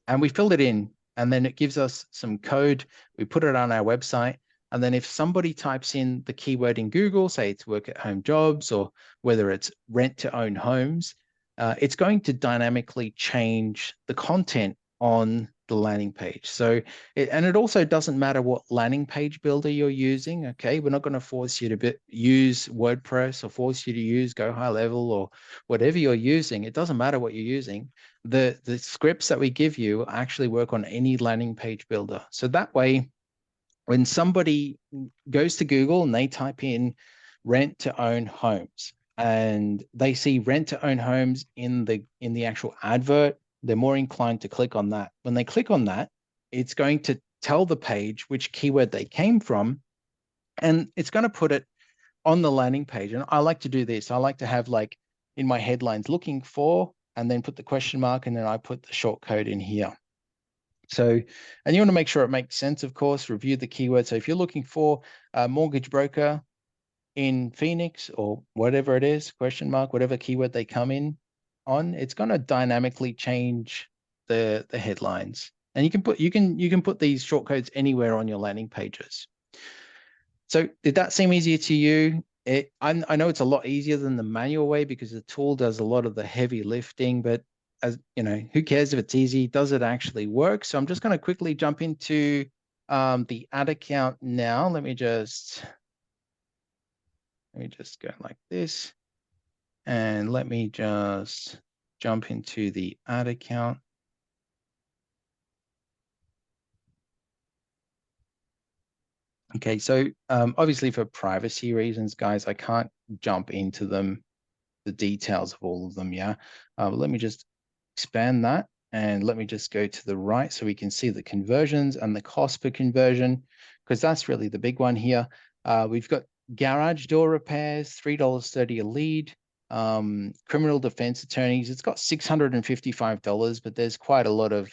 And we filled it in, and then it gives us some code. We put it on our website. And then if somebody types in the keyword in Google, say it's work at home jobs, or whether it's rent to own homes, it's going to dynamically change the content on the landing page. So it also doesn't matter what landing page builder you're using. Okay, we're not going to force you to use WordPress or force you to use Go High Level or whatever you're using. It doesn't matter what you're using. The scripts that we give you actually work on any landing page builder. So that way, when somebody goes to Google and they type in rent to own homes and they see rent to own homes in the actual advert, they're more inclined to click on that. When they click on that, it's going to tell the page which keyword they came from, and it's going to put it on the landing page. And I like to do this. I like to have like in my headlines looking for, and then put the question mark, and then I put the short code in here. So, and you want to make sure it makes sense, of course, review the keyword. So if you're looking for a mortgage broker in Phoenix or whatever it is, question mark, whatever keyword they come in on, it's going to dynamically change the headlines. And you can put these shortcodes anywhere on your landing pages. So did that seem easier to you? I know it's a lot easier than the manual way because the tool does a lot of the heavy lifting, but as you know, who cares if it's easy? Does it actually work? So I'm just going to quickly jump into the ad account now. Let me just go like this, and let me just jump into the ad account. Okay, so obviously for privacy reasons, guys, I can't jump into the details of all of them, yeah? Let me just expand that, and let me just go to the right so we can see the conversions and the cost per conversion, because that's really the big one here. We've got garage door repairs, $3.30 a lead. Criminal defense attorneys, it's got $655, but there's quite a lot of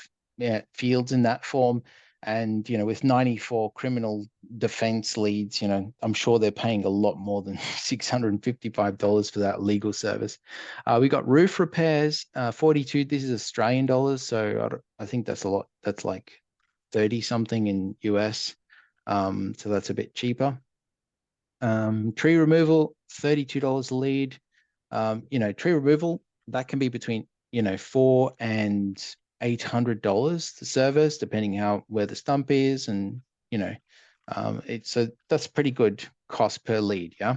fields in that form. And, with 94 criminal defense leads, I'm sure they're paying a lot more than $655 for that legal service. We got roof repairs, 42. This is Australian dollars. So I think that's a lot. That's like 30 something in US. So that's a bit cheaper. Tree removal, $32 a lead. Tree removal, that can be between, $400 and $800 the service, depending where the stump is, and so that's pretty good cost per lead. Yeah.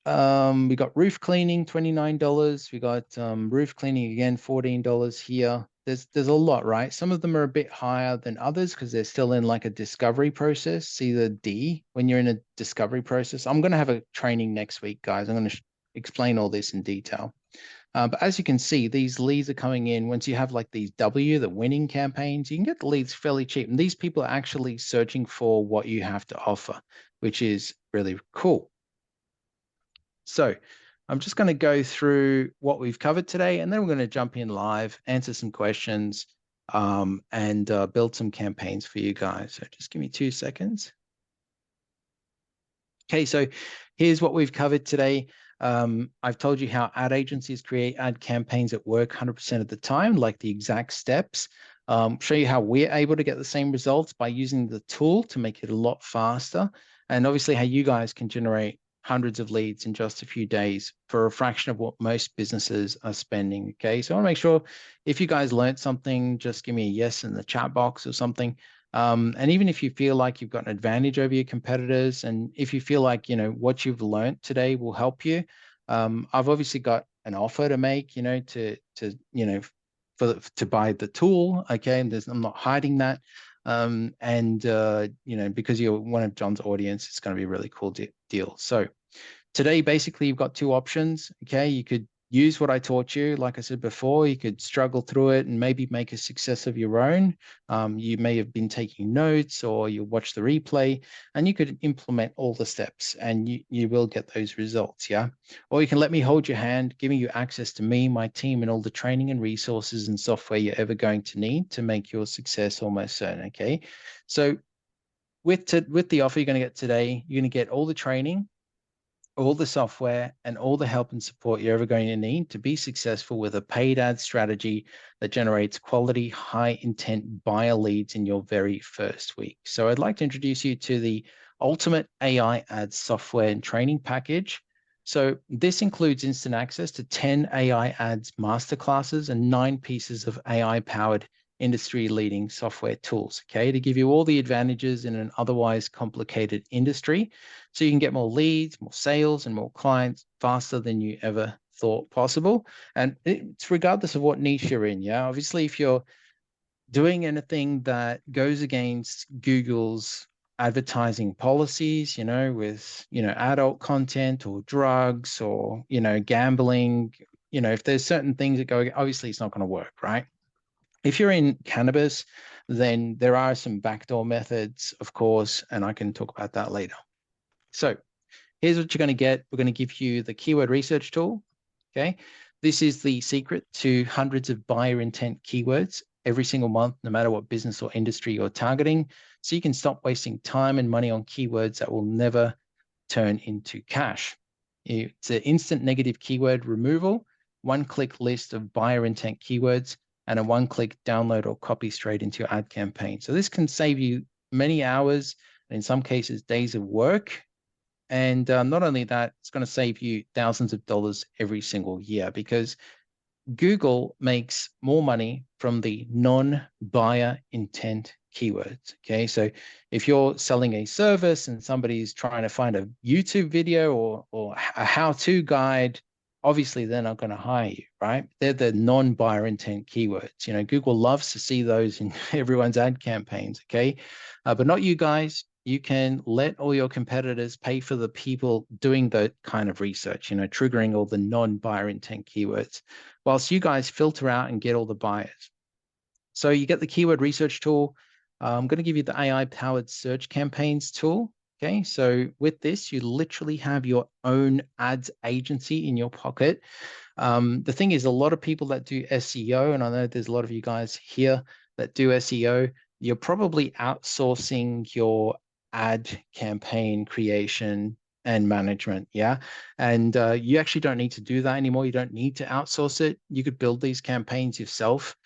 We got roof cleaning, $29. We got roof cleaning again, $14 here. There's a lot, right? Some of them are a bit higher than others because they're still in like a discovery process. See the D when you're in a discovery process. I'm going to have a training next week, guys. I'm going to explain all this in detail. But as you can see, these leads are coming in. Once you have like these the winning campaigns, you can get the leads fairly cheap. And these people are actually searching for what you have to offer, which is really cool. So I'm just going to go through what we've covered today, and then we're going to jump in live, answer some questions, and build some campaigns for you guys. So just give me 2 seconds. Okay, so here's what we've covered today. I've told you how ad agencies create ad campaigns that work 100% of the time, like the exact steps. Show you how we're able to get the same results by using the tool to make it a lot faster. And obviously how you guys can generate hundreds of leads in just a few days for a fraction of what most businesses are spending. Okay, so I want to make sure if you guys learned something, just give me a yes in the chat box or something. And even if you feel like you've got an advantage over your competitors, and if you feel like, what you've learned today will help you, I've obviously got an offer to make, to buy the tool. Okay. And I'm not hiding that. Because you're one of John's audience, it's going to be a really cool deal. So today, basically, you've got two options. Okay. You could use what I taught you. Like I said before, you could struggle through it and maybe make a success of your own. You may have been taking notes, or you watch the replay, and you could implement all the steps, and you will get those results. Yeah. Or you can let me hold your hand, giving you access to me, my team, and all the training and resources and software you're ever going to need to make your success almost certain. Okay. So with the offer you're going to get today, you're going to get all the training, all the software, and all the help and support you're ever going to need to be successful with a paid ad strategy that generates quality, high intent buyer leads in your very first week. So I'd like to introduce you to the Ultimate AI Ads Software and Training Package. So this includes instant access to 10 AI Ads masterclasses and 9 pieces of AI-powered industry-leading software tools, okay, to give you all the advantages in an otherwise complicated industry, so you can get more leads, more sales, and more clients faster than you ever thought possible. And it's regardless of what niche you're in. Yeah, obviously, if you're doing anything that goes against Google's advertising policies, with, adult content or drugs or, gambling, if there's certain things that go, obviously it's not going to work, right? If you're in cannabis, then there are some backdoor methods, of course, and I can talk about that later. So here's what you're going to get. We're going to give you the keyword research tool. Okay. This is the secret to hundreds of buyer intent keywords every single month, no matter what business or industry you're targeting. So you can stop wasting time and money on keywords that will never turn into cash. It's an instant negative keyword removal, one-click list of buyer intent keywords, and a one-click download or copy straight into your ad campaign. So this can save you many hours, and in some cases, days of work. And not only that, it's going to save you thousands of dollars every single year, because Google makes more money from the non-buyer intent keywords. Okay, so if you're selling a service and somebody's trying to find a YouTube video or a how-to guide, obviously they're not going to hire you, right? They're the non-buyer intent keywords. Google loves to see those in everyone's ad campaigns. Okay, but not you guys. You can let all your competitors pay for the people doing that kind of research, triggering all the non-buyer intent keywords, whilst you guys filter out and get all the buyers. So you get the keyword research tool. I'm going to give you the AI-powered search campaigns tool. Okay, so with this, you literally have your own ads agency in your pocket. The thing is, a lot of people that do SEO, and I know there's a lot of you guys here that do SEO, you're probably outsourcing your ad campaign creation and management. Yeah. And you actually don't need to do that anymore. You don't need to outsource it. You could build these campaigns yourself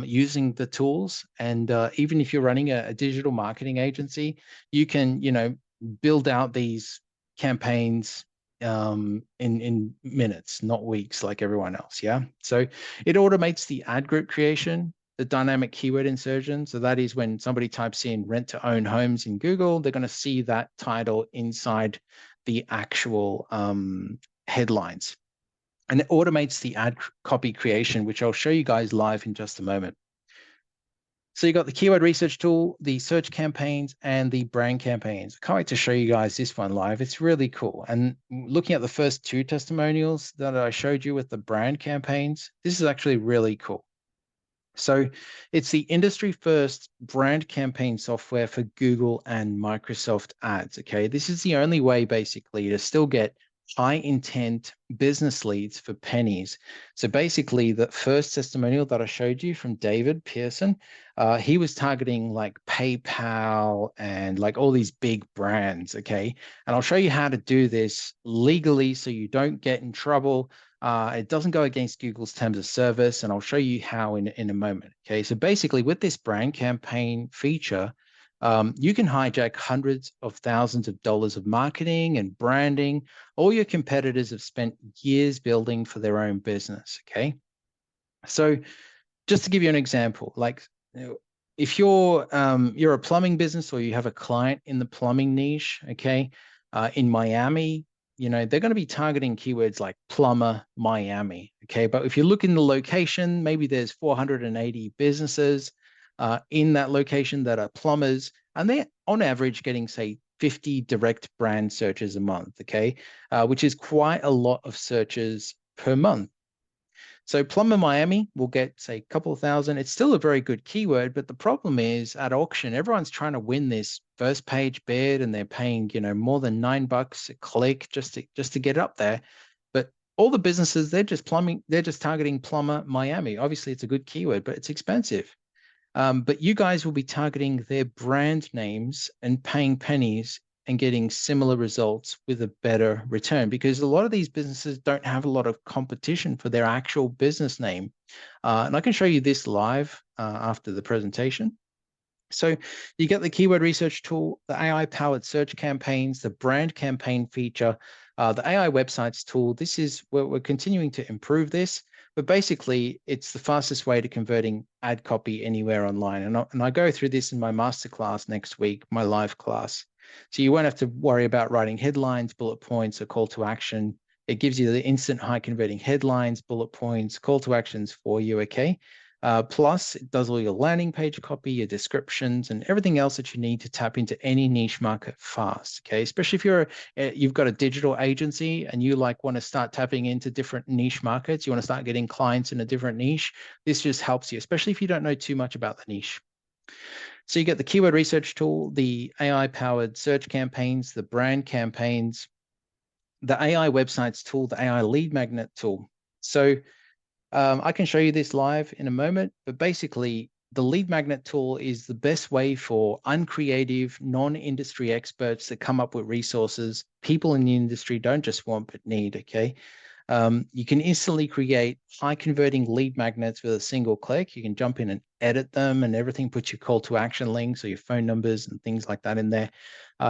using the tools. And even if you're running a digital marketing agency, you can, build out these campaigns in minutes, not weeks, like everyone else. Yeah. So it automates the ad group creation, the dynamic keyword insertion. So that is when somebody types in rent to own homes in Google, they're going to see that title inside the actual headlines. And it automates the ad copy creation, which I'll show you guys live in just a moment. So you got the keyword research tool, the search campaigns, and the brand campaigns. I can't wait to show you guys this one live. It's really cool. And looking at the first two testimonials that I showed you with the brand campaigns, this is actually really cool. So it's the industry first brand campaign software for Google and Microsoft ads. Okay, this is the only way basically to still get high intent business leads for pennies. So basically the first testimonial that I showed you from David Pearson, he was targeting like PayPal and like all these big brands. Okay, and I'll show you how to do this legally so you don't get in trouble. It doesn't go against Google's terms of service, and I'll show you how in a moment. Okay, so basically with this brand campaign feature, you can hijack hundreds of thousands of dollars of marketing and branding all your competitors have spent years building for their own business. Okay, so just to give you an example, like if you're a plumbing business or you have a client in the plumbing niche, okay, in Miami, they're going to be targeting keywords like plumber Miami. Okay, but if you look in the location, maybe there's 480 businesses in that location that are plumbers, and they're on average getting, say, 50 direct brand searches a month. Okay, which is quite a lot of searches per month. So plumber Miami will get, say, a couple of thousand. It's still a very good keyword, but the problem is at auction, everyone's trying to win this first page bid, and they're paying, more than $9 a click just to get up there. But all the businesses, they're just targeting plumber Miami. Obviously, it's a good keyword, but it's expensive. But you guys will be targeting their brand names and paying pennies and getting similar results with a better return, because a lot of these businesses don't have a lot of competition for their actual business name. And I can show you this live after the presentation. So you get the keyword research tool, the AI-powered search campaigns, the brand campaign feature, the AI websites tool. This is where we're continuing to improve this. But basically, it's the fastest way to converting ad copy anywhere online. And I go through this in my masterclass next week, my live class. So you won't have to worry about writing headlines, bullet points, or call to action. It gives you the instant high converting headlines, bullet points, call to actions for you, okay? Plus, it does all your landing page copy, your descriptions, and everything else that you need to tap into any niche market fast, okay? Especially if you've got a digital agency and you want to start tapping into different niche markets, you want to start getting clients in a different niche, this just helps you, especially if you don't know too much about the niche. So you get the keyword research tool, the AI-powered search campaigns, the brand campaigns, the AI websites tool, the AI lead magnet tool. So I can show you this live in a moment, but basically the lead magnet tool is the best way for uncreative, non-industry experts to come up with resources people in the industry don't just want but need, okay? You can instantly create high converting lead magnets with a single click. You can jump in and edit them and everything, put your call to action links or your phone numbers and things like that in there.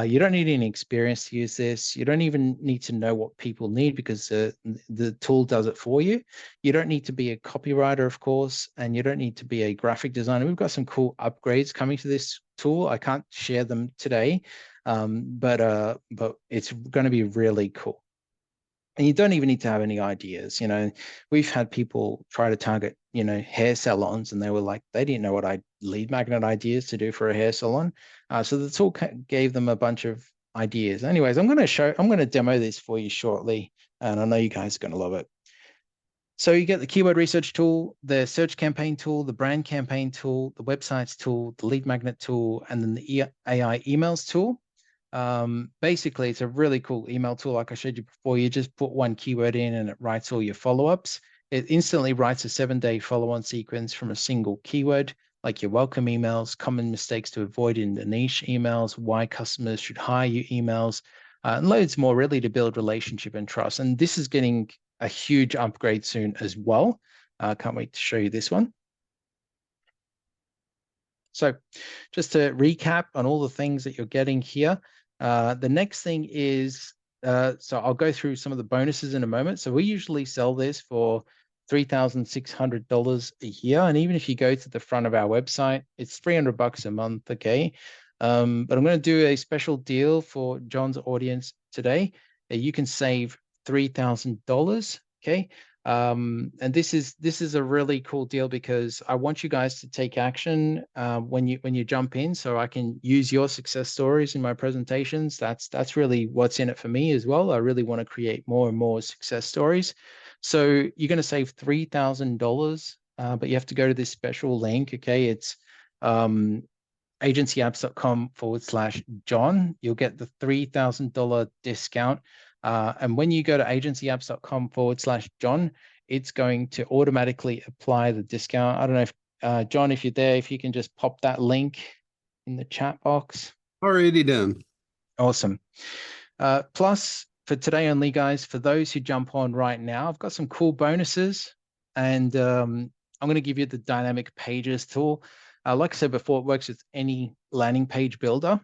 You don't need any experience to use this. You don't even need to know what people need because the tool does it for you. You don't need to be a copywriter, of course, and you don't need to be a graphic designer. We've got some cool upgrades coming to this tool. I can't share them today, but it's going to be really cool. And you don't even need to have any ideas. We've had people try to target, hair salons, and they didn't know what lead magnet ideas to do for a hair salon. So the tool gave them a bunch of ideas. Anyways, I'm going to demo this for you shortly, and I know you guys are going to love it. So you get the keyword research tool, the search campaign tool, the brand campaign tool, the websites tool, the lead magnet tool, and then the AI emails tool. Basically, it's a really cool email tool. Like I showed you before, you just put one keyword in and it writes all your follow-ups. It instantly writes a 7-day follow-on sequence from a single keyword, like your welcome emails, common mistakes to avoid in the niche emails, why customers should hire you emails, and loads more really to build relationship and trust. And this is getting a huge upgrade soon as well. Can't wait to show you this one. So just to recap on all the things that you're getting here, the next thing is, so I'll go through some of the bonuses in a moment. So we usually sell this for $3,600 a year. And even if you go to the front of our website, it's $300 a month, okay? But I'm going to do a special deal for John's audience today. You can save $3,000, okay? And this is a really cool deal because I want you guys to take action when you jump in, so I can use your success stories in my presentations. That's really what's in it for me as well. I really want to create more and more success stories. So you're going to save $3,000, but you have to go to this special link. Okay, it's agencyapps.com/John. You'll get the $3,000 discount. And when you go to agencyapps.com/John, it's going to automatically apply the discount. I don't know if, John, if you're there, if you can just pop that link in the chat box. Already done. Awesome. Plus, for today only, guys, for those who jump on right now, I've got some cool bonuses. And I'm going to give you the dynamic pages tool. Like I said before, it works with any landing page builder.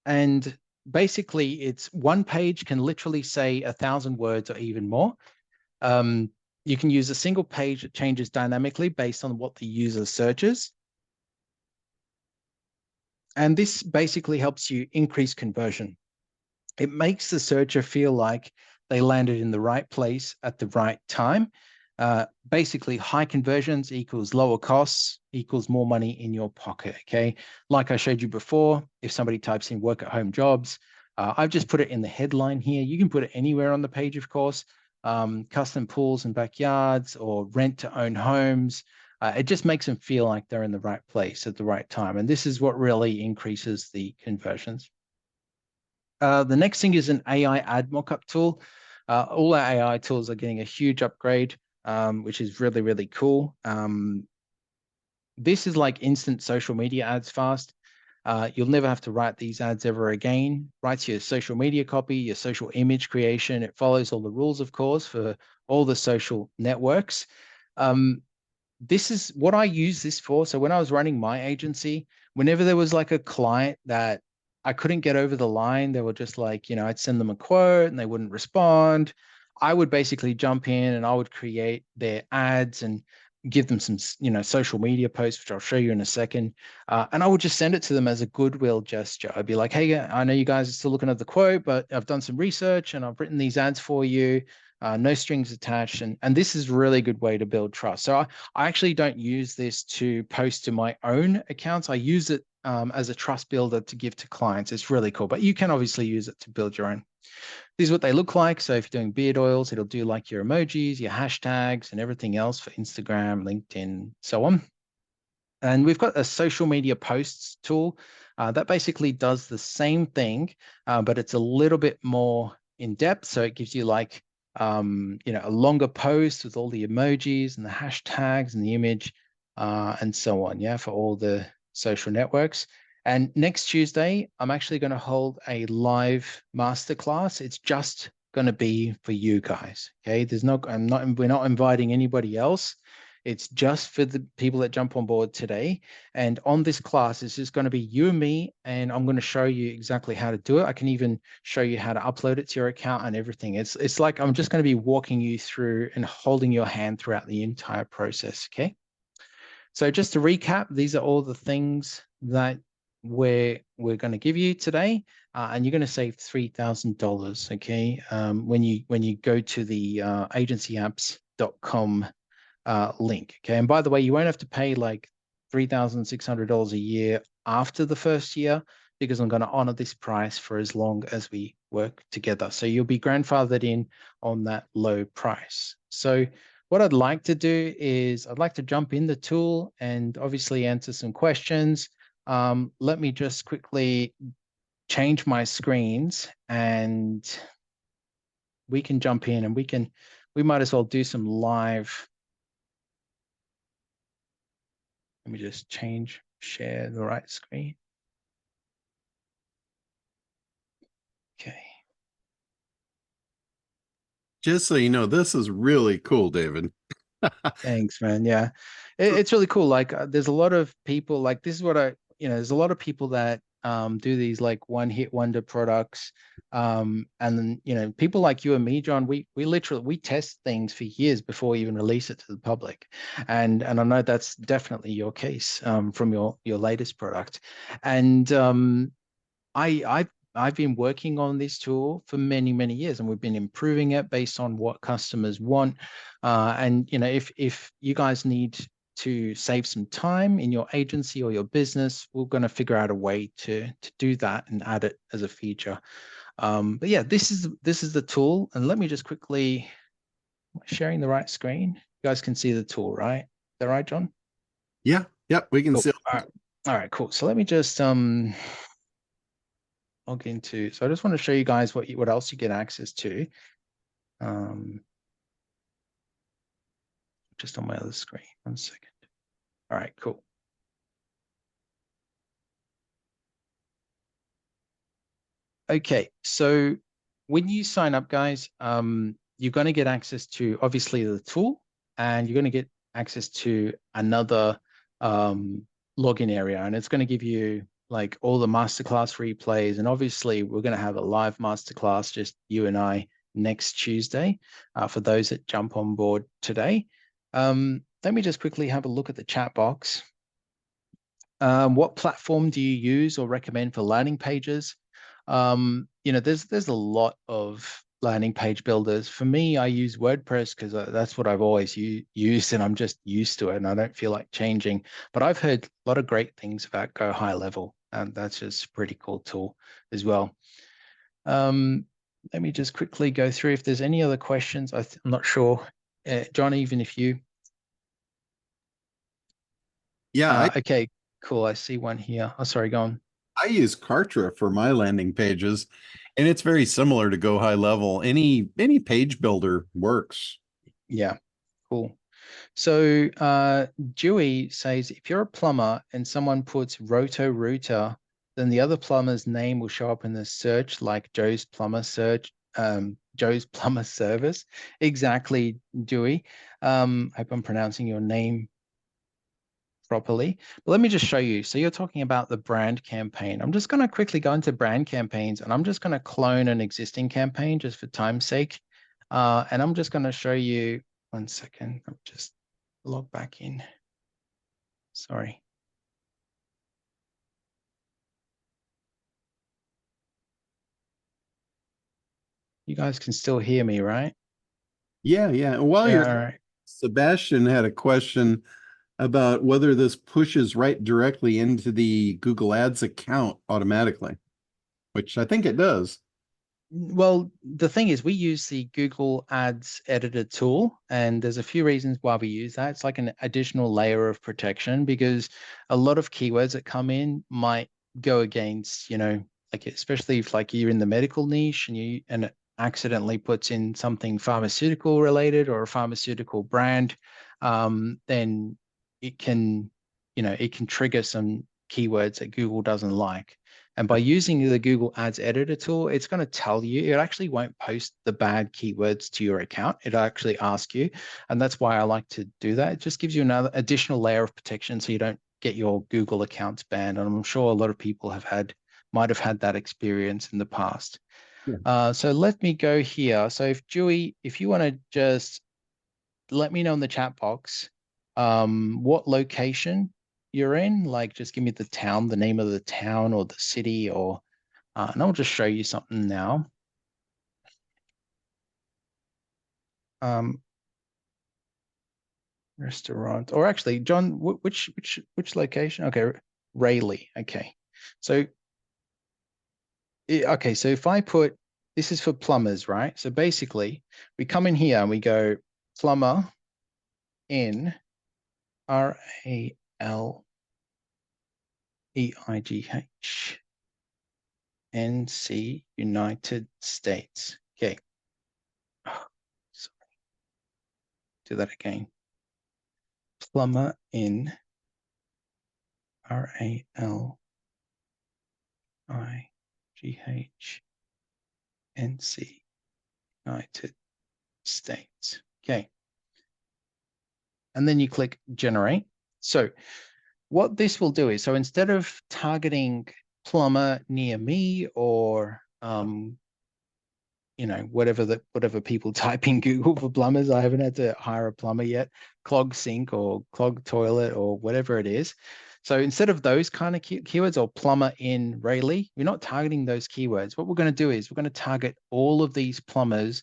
And basically, it's one page can literally say 1,000 words or even more. You can use a single page that changes dynamically based on what the user searches. And this basically helps you increase conversion. It makes the searcher feel like they landed in the right place at the right time. Basically, high conversions equals lower costs equals more money in your pocket, okay? Like I showed you before, if somebody types in work at home jobs, I've just put it in the headline here. You can put it anywhere on the page, of course. Custom pools and backyards or rent to own homes. It just makes them feel like they're in the right place at the right time. And this is what really increases the conversions. The next thing is an AI ad mockup tool. All our AI tools are getting a huge upgrade, which is really, really cool. This is like instant social media ads fast. You'll never have to write these ads ever again. Writes your social media copy, your social image creation. It follows all the rules, of course, for all the social networks. This is what I use this for. So when I was running my agency, whenever there was like a client that I couldn't get over the line, they were just like, I'd send them a quote and they wouldn't respond. I would basically jump in and I would create their ads and give them some, social media posts, which I'll show you in a second. And I would just send it to them as a goodwill gesture. I'd be like, hey, I know you guys are still looking at the quote, but I've done some research and I've written these ads for you. No strings attached. And this is a really good way to build trust. So I actually don't use this to post to my own accounts. I use it as a trust builder to give to clients. It's really cool, but you can obviously use it to build your own. These are what they look like. So if you're doing beard oils, it'll do like your emojis, your hashtags, and everything else for Instagram, LinkedIn, so on. And we've got a social media posts tool that basically does the same thing, but it's a little bit more in depth. So it gives you like, a longer post with all the emojis and the hashtags and the image and so on. Yeah, for all the social networks. And next Tuesday, I'm actually going to hold a live masterclass. It's just going to be for you guys. Okay. We're not inviting anybody else. It's just for the people that jump on board today. And on this class, it's just going to be you and me, and I'm going to show you exactly how to do it. I can even show you how to upload it to your account and everything. It's like I'm just going to be walking you through and holding your hand throughout the entire process. Okay. So just to recap, these are all the things that we're going to give you today, and you're going to save $3,000. Okay, when you go to the agencyapps.com link. Okay, and by the way, you won't have to pay like $3,600 a year after the first year, because I'm going to honor this price for as long as we work together. So you'll be grandfathered in on that low price. So what I'd like to do is I'd like to jump in the tool and obviously answer some questions. Let me just quickly change my screens and we can jump in and we might as well do some live. Let me just share the right screen. Okay. Just so you know, this is really cool, David. Thanks, man. Yeah, it's really cool. Like there's a lot of people like this is what there's a lot of people that do these like one hit wonder products. And then, people like you and me, John, we literally test things for years before we even release it to the public. And I know that's definitely your case from your latest product. And I've been working on this tool for many, many years, and we've been improving it based on what customers want. And if you guys need to save some time in your agency or your business, we're going to figure out a way to do that and add it as a feature. But yeah, this is the tool. And let me just quickly sharing the right screen. You guys can see the tool, right? Is that right, John? Yeah. Yep. We can cool. see. All right, cool. So let me just log into. So I just want to show you guys what else you get access to. Just on my other screen. 1 second. All right, cool. Okay, so when you sign up, guys, you're going to get access to obviously the tool, and you're going to get access to another login area, and it's going to give you like all the masterclass replays. And obviously we're going to have a live masterclass, just you and I, next Tuesday for those that jump on board today. Let me just quickly have a look at the chat box. What platform do you use or recommend for landing pages? There's a lot of landing page builders. For me, I use WordPress because that's what I've always used, and I'm just used to it, and I don't feel like changing. But I've heard a lot of great things about Go High Level, and that's just a pretty cool tool as well. Let me just quickly go through if there's any other questions. I'm not sure, John, even if you. Yeah. Okay, cool. I see one here. Oh, sorry, go on. I use Kartra for my landing pages, and it's very similar to Go High Level. Any page builder works. Yeah, cool. So Dewey says, if you're a plumber and someone puts Roto-Rooter, then the other plumber's name will show up in the search, like Joe's Plumber Search, Joe's Plumber Service. Exactly, Dewey. Hope I'm pronouncing your name properly. But let me just show you. So you're talking about the brand campaign. I'm just going to quickly go into brand campaigns, and I'm just going to clone an existing campaign just for time's sake. And I'm just going to show you 1 second. I'm just log back in. Sorry. You guys can still hear me, right? Yeah, yeah. While Yeah, you're, all right. Sebastian had a question about whether this pushes right directly into the Google Ads account automatically, which I think it does. Well, the thing is, we use the Google Ads editor tool, and there's a few reasons why we use that. It's like an additional layer of protection because a lot of keywords that come in might go against, like especially if like you're in the medical niche and it accidentally puts in something pharmaceutical related or a pharmaceutical brand, then it can, it can trigger some keywords that Google doesn't like. And by using the Google Ads editor tool, it's going to tell you, it actually won't post the bad keywords to your account. It'll actually ask you. And that's why I like to do that. It just gives you another additional layer of protection so you don't get your Google accounts banned. And I'm sure a lot of people might have had that experience in the past. Yeah. So let me go here. So if Dewey, if you want to just let me know in the chat box what location you're in, like just give me the town, the name of the town or the city, or and I'll just show you something now. Restaurant, or actually, John, which location? Okay, Rayleigh. Okay, so okay, so if I put this is for plumbers, right? So basically, we come in here and we go plumber in RALEIGH NC United States. Okay. Oh, sorry. Do that again. Plumber in RALEIGH NC United States. Okay. And then you click generate. So what this will do is, so instead of targeting plumber near me or whatever people type in Google for plumbers. I haven't had to hire a plumber yet. Clog sink or clog toilet or whatever it is. So instead of those kind of keywords or plumber in Rayleigh, we're not targeting those keywords. What we're going to do is we're going to target all of these plumbers'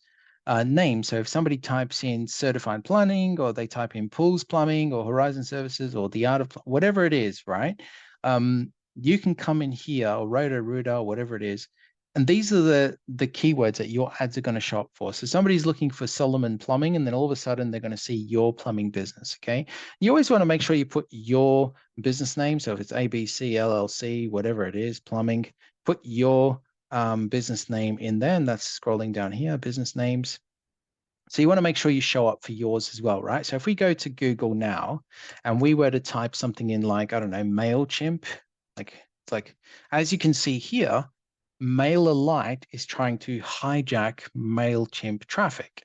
names. So if somebody types in certified plumbing or they type in pools plumbing or horizon services or the art of whatever it is, right? You can come in here or Roto-Rooter or whatever it is, and these are the keywords that your ads are going to show up for. So somebody's looking for Solomon Plumbing, and then all of a sudden they're going to see your plumbing business. Okay. You always want to make sure you put your business name. So if it's ABC, LLC, whatever it is, plumbing, put your business name in there. And that's scrolling down here, business names. So you want to make sure you show up for yours as well, right? So if we go to Google now and we were to type something in like, I don't know, MailChimp, it's like, as you can see here, MailerLite is trying to hijack MailChimp traffic.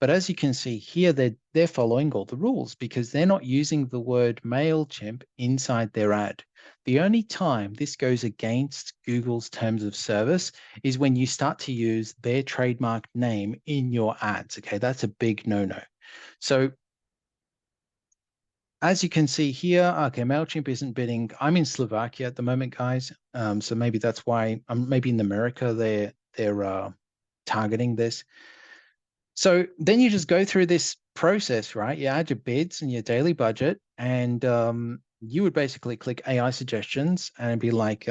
But as you can see here, they're following all the rules because they're not using the word MailChimp inside their ad. The only time this goes against Google's terms of service is when you start to use their trademark name in your ads. Okay, that's a big no-no. So as you can see here, okay, MailChimp isn't bidding. I'm in Slovakia at the moment, guys. So maybe that's why maybe in America they're targeting this. So then you just go through this process, right? You add your bids and your daily budget, and you would basically click AI suggestions and it'd be like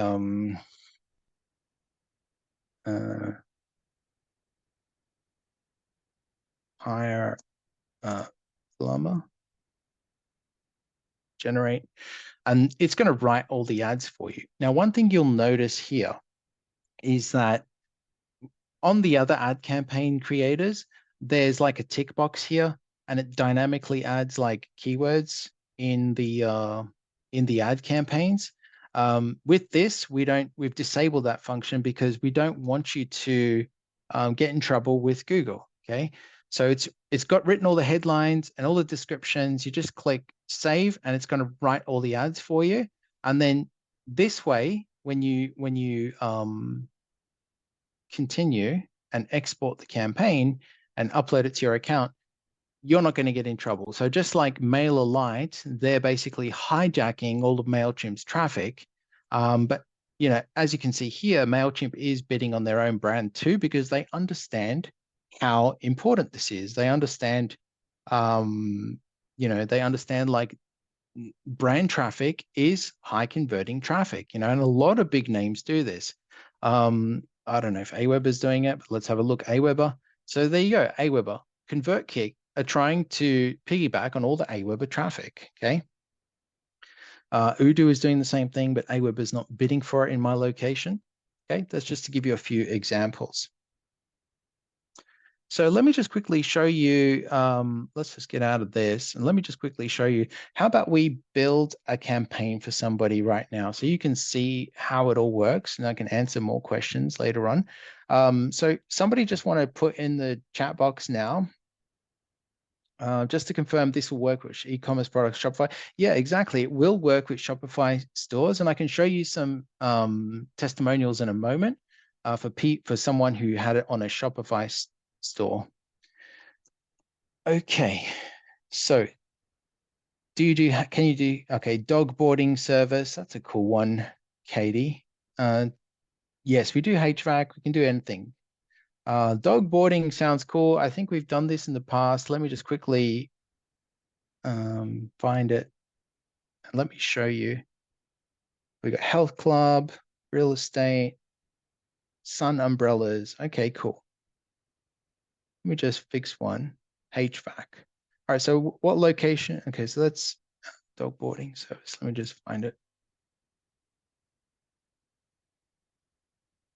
hire plumber, generate, and it's going to write all the ads for you. Now, one thing you'll notice here is that on the other ad campaign creators, there's like a tick box here, and it dynamically adds like keywords in the ad campaigns. With this, we've disabled that function because we don't want you to get in trouble with Google. Okay, so it's got written all the headlines and all the descriptions. You just click save, and it's going to write all the ads for you. And then this way, when you continue and export the campaign, and upload it to your account, you're not going to get in trouble. So just like MailerLite, they're basically hijacking all of MailChimp's traffic. But you know, as you can see here, MailChimp is bidding on their own brand too, because they understand how important this is. They understand, you know, they understand like brand traffic is high converting traffic, you know, and a lot of big names do this. I don't know if Aweber's doing it, but let's have a look. Aweber. So there you go. Aweber, ConvertKit are trying to piggyback on all the Aweber traffic. Okay. Odoo is doing the same thing, but Aweber is not bidding for it in my location. Okay. That's just to give you a few examples. So let me just quickly show you, let's just get out of this and let me just quickly show you, how about we build a campaign for somebody right now so you can see how it all works and I can answer more questions later on. So somebody just want to put in the chat box now, just to confirm this will work with e-commerce products, Shopify. Yeah, exactly. It will work with Shopify stores and I can show you some testimonials in a moment for someone who had it on a Shopify store. Okay, so can you do, okay, dog boarding service, that's a cool one, Katie. Yes, we do HVAC, we can do anything. Dog boarding sounds cool. I think we've done this in the past. Let me just quickly find it and let me show you. We got health club, real estate, sun umbrellas. Okay, cool. Let me just fix one. HVAC. All right, so what location? Okay, so that's dog boarding service. Let me just find it.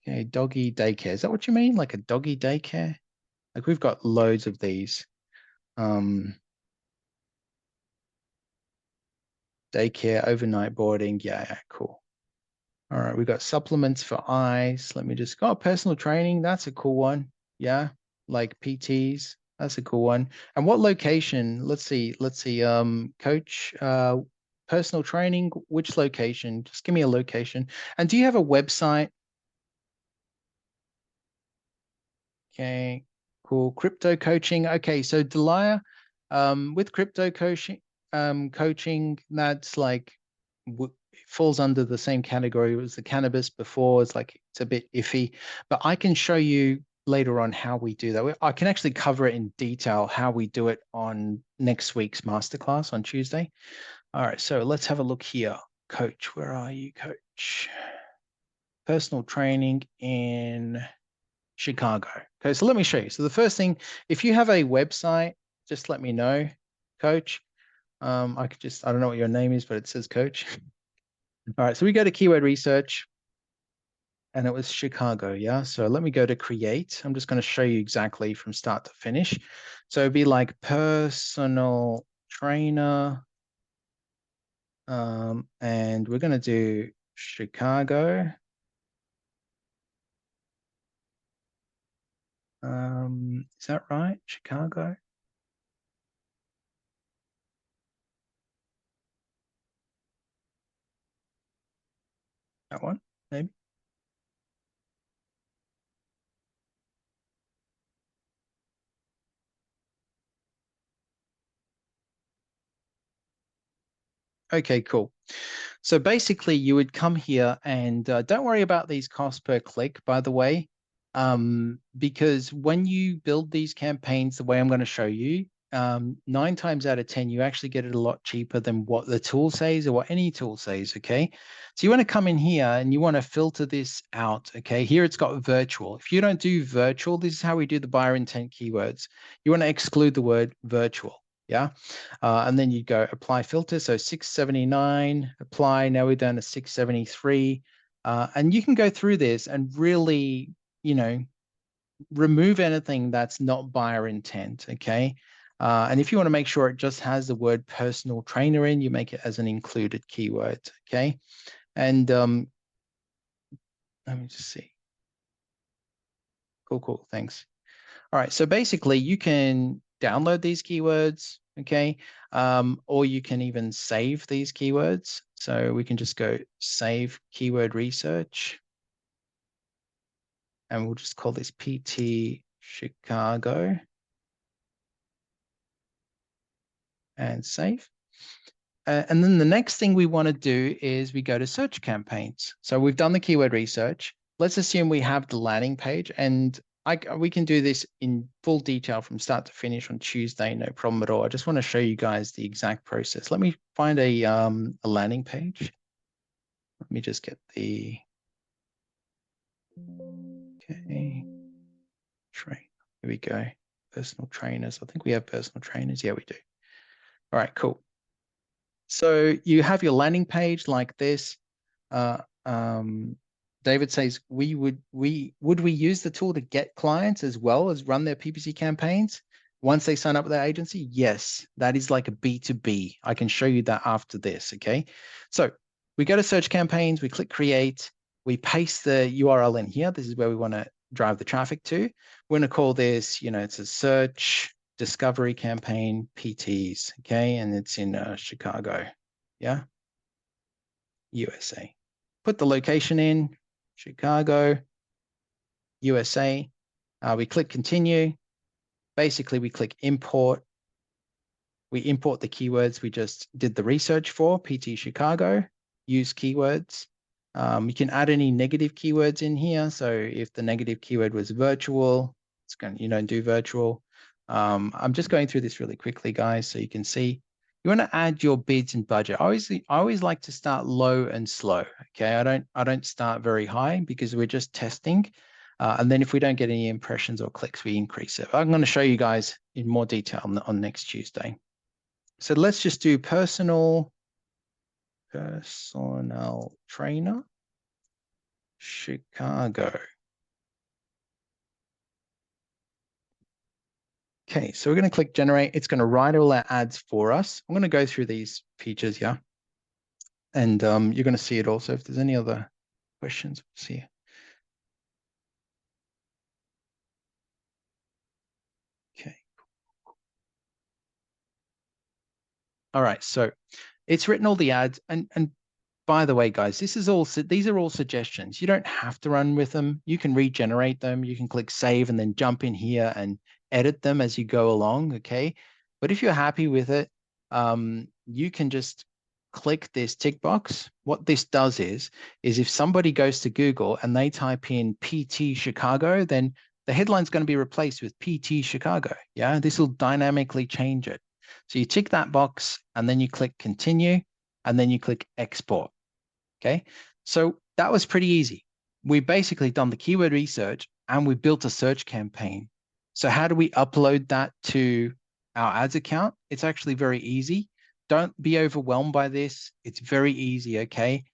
Okay, doggy daycare. Is that what you mean? Like a doggy daycare? Like we've got loads of these. Daycare, overnight boarding. Yeah, cool. All right, we got supplements for eyes. Let me just go, personal training. That's a cool one. Yeah, like PTs. That's a cool one. And what location? Let's see. Coach, personal training. Which location? Just give me a location. And do you have a website? Okay, cool. Crypto coaching. Okay, so Delia, with crypto coaching, that's like falls under the same category as the cannabis before. It's like it's a bit iffy, but I can show you later on how we do that. I can actually cover it in detail how we do it on next week's masterclass on Tuesday. All right, so let's have a look here. Coach, where are you, Coach? Personal training in Chicago. Okay, so let me show you. So the first thing, if you have a website, just let me know, Coach. I don't know what your name is, but it says Coach. All right, so we go to keyword research and it was Chicago, yeah? So let me go to create. I'm just going to show you exactly from start to finish. So it'd be like personal trainer. And we're going to do Chicago. Is that right? Chicago? That one, maybe? Okay, cool. So basically you would come here and don't worry about these costs per click, by the way, because when you build these campaigns the way I'm going to show you, 9 times out of 10, you actually get it a lot cheaper than what the tool says or what any tool says, okay? So you want to come in here and you want to filter this out, okay? Here it's got virtual. If you don't do virtual, this is how we do the buyer intent keywords. You want to exclude the word virtual. Yeah. And then you go apply filter. So 679, apply. Now we're down to 673. And you can go through this and really, you know, remove anything that's not buyer intent. Okay. And if you want to make sure it just has the word personal trainer in, you make it as an included keyword. Okay. And let me just see. Cool. Thanks. All right. So basically you can download these keywords. Okay. Or you can even save these keywords. So we can just go save keyword research. And we'll just call this PT Chicago. and save. And then the next thing we want to do is we go to search campaigns. So we've done the keyword research. Let's assume we have the landing page, and we can do this in full detail from start to finish on Tuesday, no problem at all. I just want to show you guys the exact process. Let me find a landing page. Let me just get the, okay, train. Here we go. Personal trainers. I think we have personal trainers. Yeah, we do. All right, cool. So you have your landing page like this. David says, would we use the tool to get clients as well as run their PPC campaigns once they sign up with their agency? Yes, that is like a B2B. I can show you that after this, okay? So we go to search campaigns, we click create, we paste the URL in here. This is where we want to drive the traffic to. We're going to call this, it's a search discovery campaign PTs, okay? And it's in Chicago, yeah? USA. Put the location in, Chicago, USA. We click continue. Basically, we click import. We import the keywords we just did the research for, PT Chicago, use keywords. You can add any negative keywords in here. So if the negative keyword was virtual, it's going to, do virtual. I'm just going through this really quickly, guys, so you can see. You want to add your bids and budget. I always like to start low and slow. Okay, I don't start very high because we're just testing. And then if we don't get any impressions or clicks, we increase it. I'm going to show you guys in more detail on next Tuesday. So let's just do personal trainer, Chicago. Okay, so we're going to click generate. It's going to write all our ads for us. I'm going to go through these features here. And you're going to see it also. If there's any other questions, we'll see. Okay. All right, so it's written all the ads. And by the way, guys, these are all suggestions. You don't have to run with them. You can regenerate them. You can click save and then jump in here and edit them as you go along, okay? But if you're happy with it, you can just click this tick box. What this does is if somebody goes to Google and they type in PT Chicago, then the headline's going to be replaced with PT Chicago, yeah? This will dynamically change it. So you tick that box and then you click continue and then you click export. Okay, so that was pretty easy. We basically done the keyword research and we built a search campaign. So how do we upload that to our ads account? It's actually very easy. Don't be overwhelmed by this. It's very easy, okay?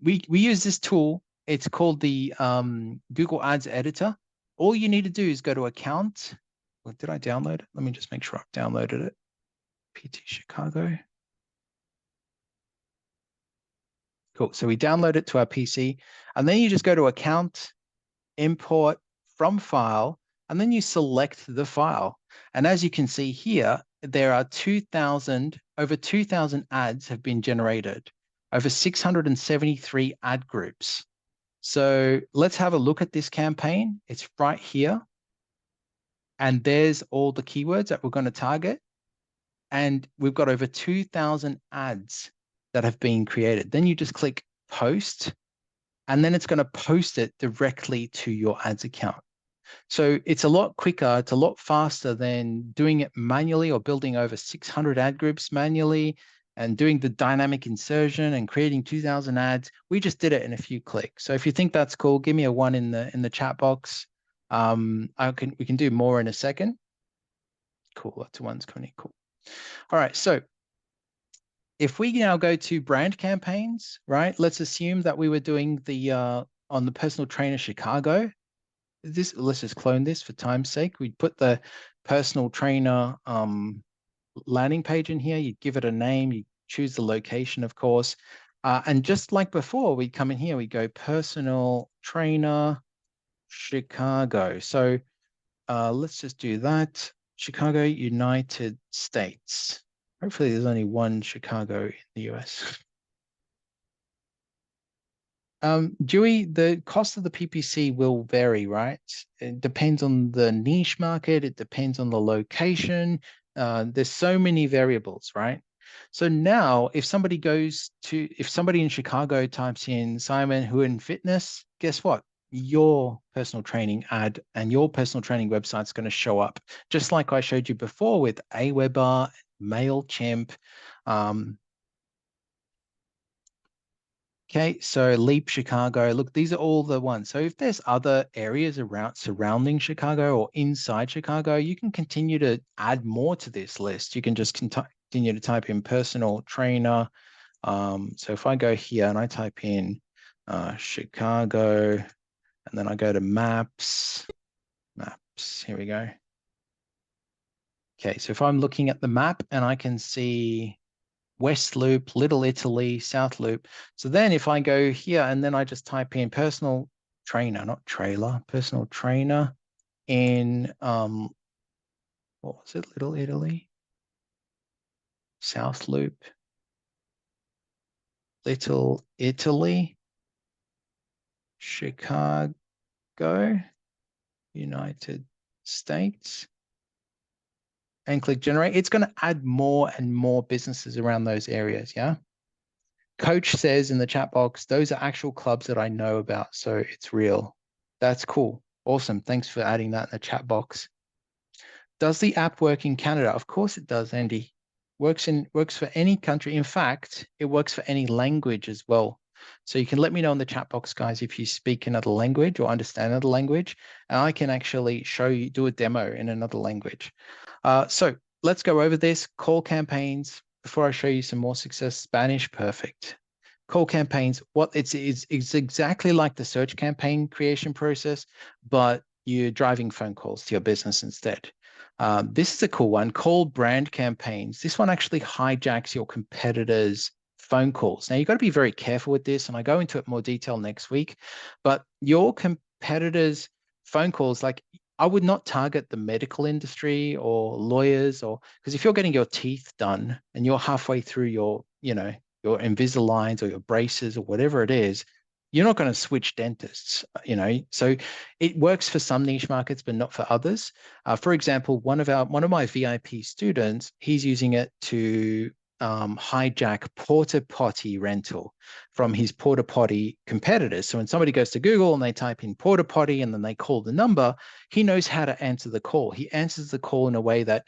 We use this tool. It's called the Google Ads Editor. All you need to do is go to account. Well, did I download it? Let me just make sure I've downloaded it. PT Chicago. Cool. So we download it to our PC, and then you just go to account, import from file, and then you select the file. And as you can see here, there are over 2,000 ads have been generated, over 673 ad groups. So let's have a look at this campaign. It's right here. And there's all the keywords that we're going to target. And we've got over 2,000 ads that have been created. Then you just click post, and then it's going to post it directly to your ads account. So it's a lot quicker, it's a lot faster than doing it manually or building over 600 ad groups manually and doing the dynamic insertion and creating 2,000 ads. We just did it in a few clicks. So if you think that's cool, give me a 1 in the chat box. We can do more in a second. Cool, lots of ones coming in. Cool. All right, so if we now go to brand campaigns, right? Let's assume that we were doing the on the personal trainer Chicago. Let's just clone this for time's sake. We'd put the personal trainer landing page in here. You'd give it a name. You choose the location, of course. And just like before, we'd come in here. We go personal trainer Chicago. So let's just do that. Chicago, United States. Hopefully there's only one Chicago in the US. Dewey, the cost of the PPC will vary, right? It depends on the niche market. It depends on the location. There's so many variables, right? So now if somebody in Chicago types in Simon Huon Fitness, guess what? Your personal training ad and your personal training website is going to show up, just like I showed you before with Aweber, MailChimp. Okay, so Leap Chicago. Look, these are all the ones. So if there's other areas around surrounding Chicago or inside Chicago, you can continue to add more to this list. You can just continue to type in personal trainer. So if I go here and I type in Chicago, and then I go to maps, here we go. Okay, so if I'm looking at the map and I can see West Loop, Little Italy, South Loop. So then if I go here and then I just type in personal trainer, not trailer, personal trainer in, what was it? Little Italy, South Loop, Little Italy, Chicago, United States, and click generate. It's going to add more and more businesses around those areas. Yeah. Coach says in the chat box, those are actual clubs that I know about. So it's real. That's cool. Awesome. Thanks for adding that in the chat box. Does the app work in Canada? Of course it does, Andy. Works for any country. In fact, it works for any language as well. So you can let me know in the chat box, guys, if you speak another language or understand another language, and I can actually show you, do a demo in another language. So let's go over this. Call campaigns. Before I show you some more success, Spanish, perfect. Call campaigns, it's exactly like the search campaign creation process, but you're driving phone calls to your business instead. This is a cool one called brand campaigns. This one actually hijacks your competitors' phone calls. Now, you've got to be very careful with this, and I go into it more detail next week, but your competitors' phone calls, like I would not target the medical industry or lawyers, or because if you're getting your teeth done and you're halfway through your Invisaligns or your braces or whatever it is, you're not going to switch dentists, So it works for some niche markets, but not for others. For example, one of my VIP students, he's using it to hijack porta potty rental from his porta potty competitors. So when somebody goes to Google and they type in porta potty and then they call the number, he knows how to answer the call. He answers the call in a way that,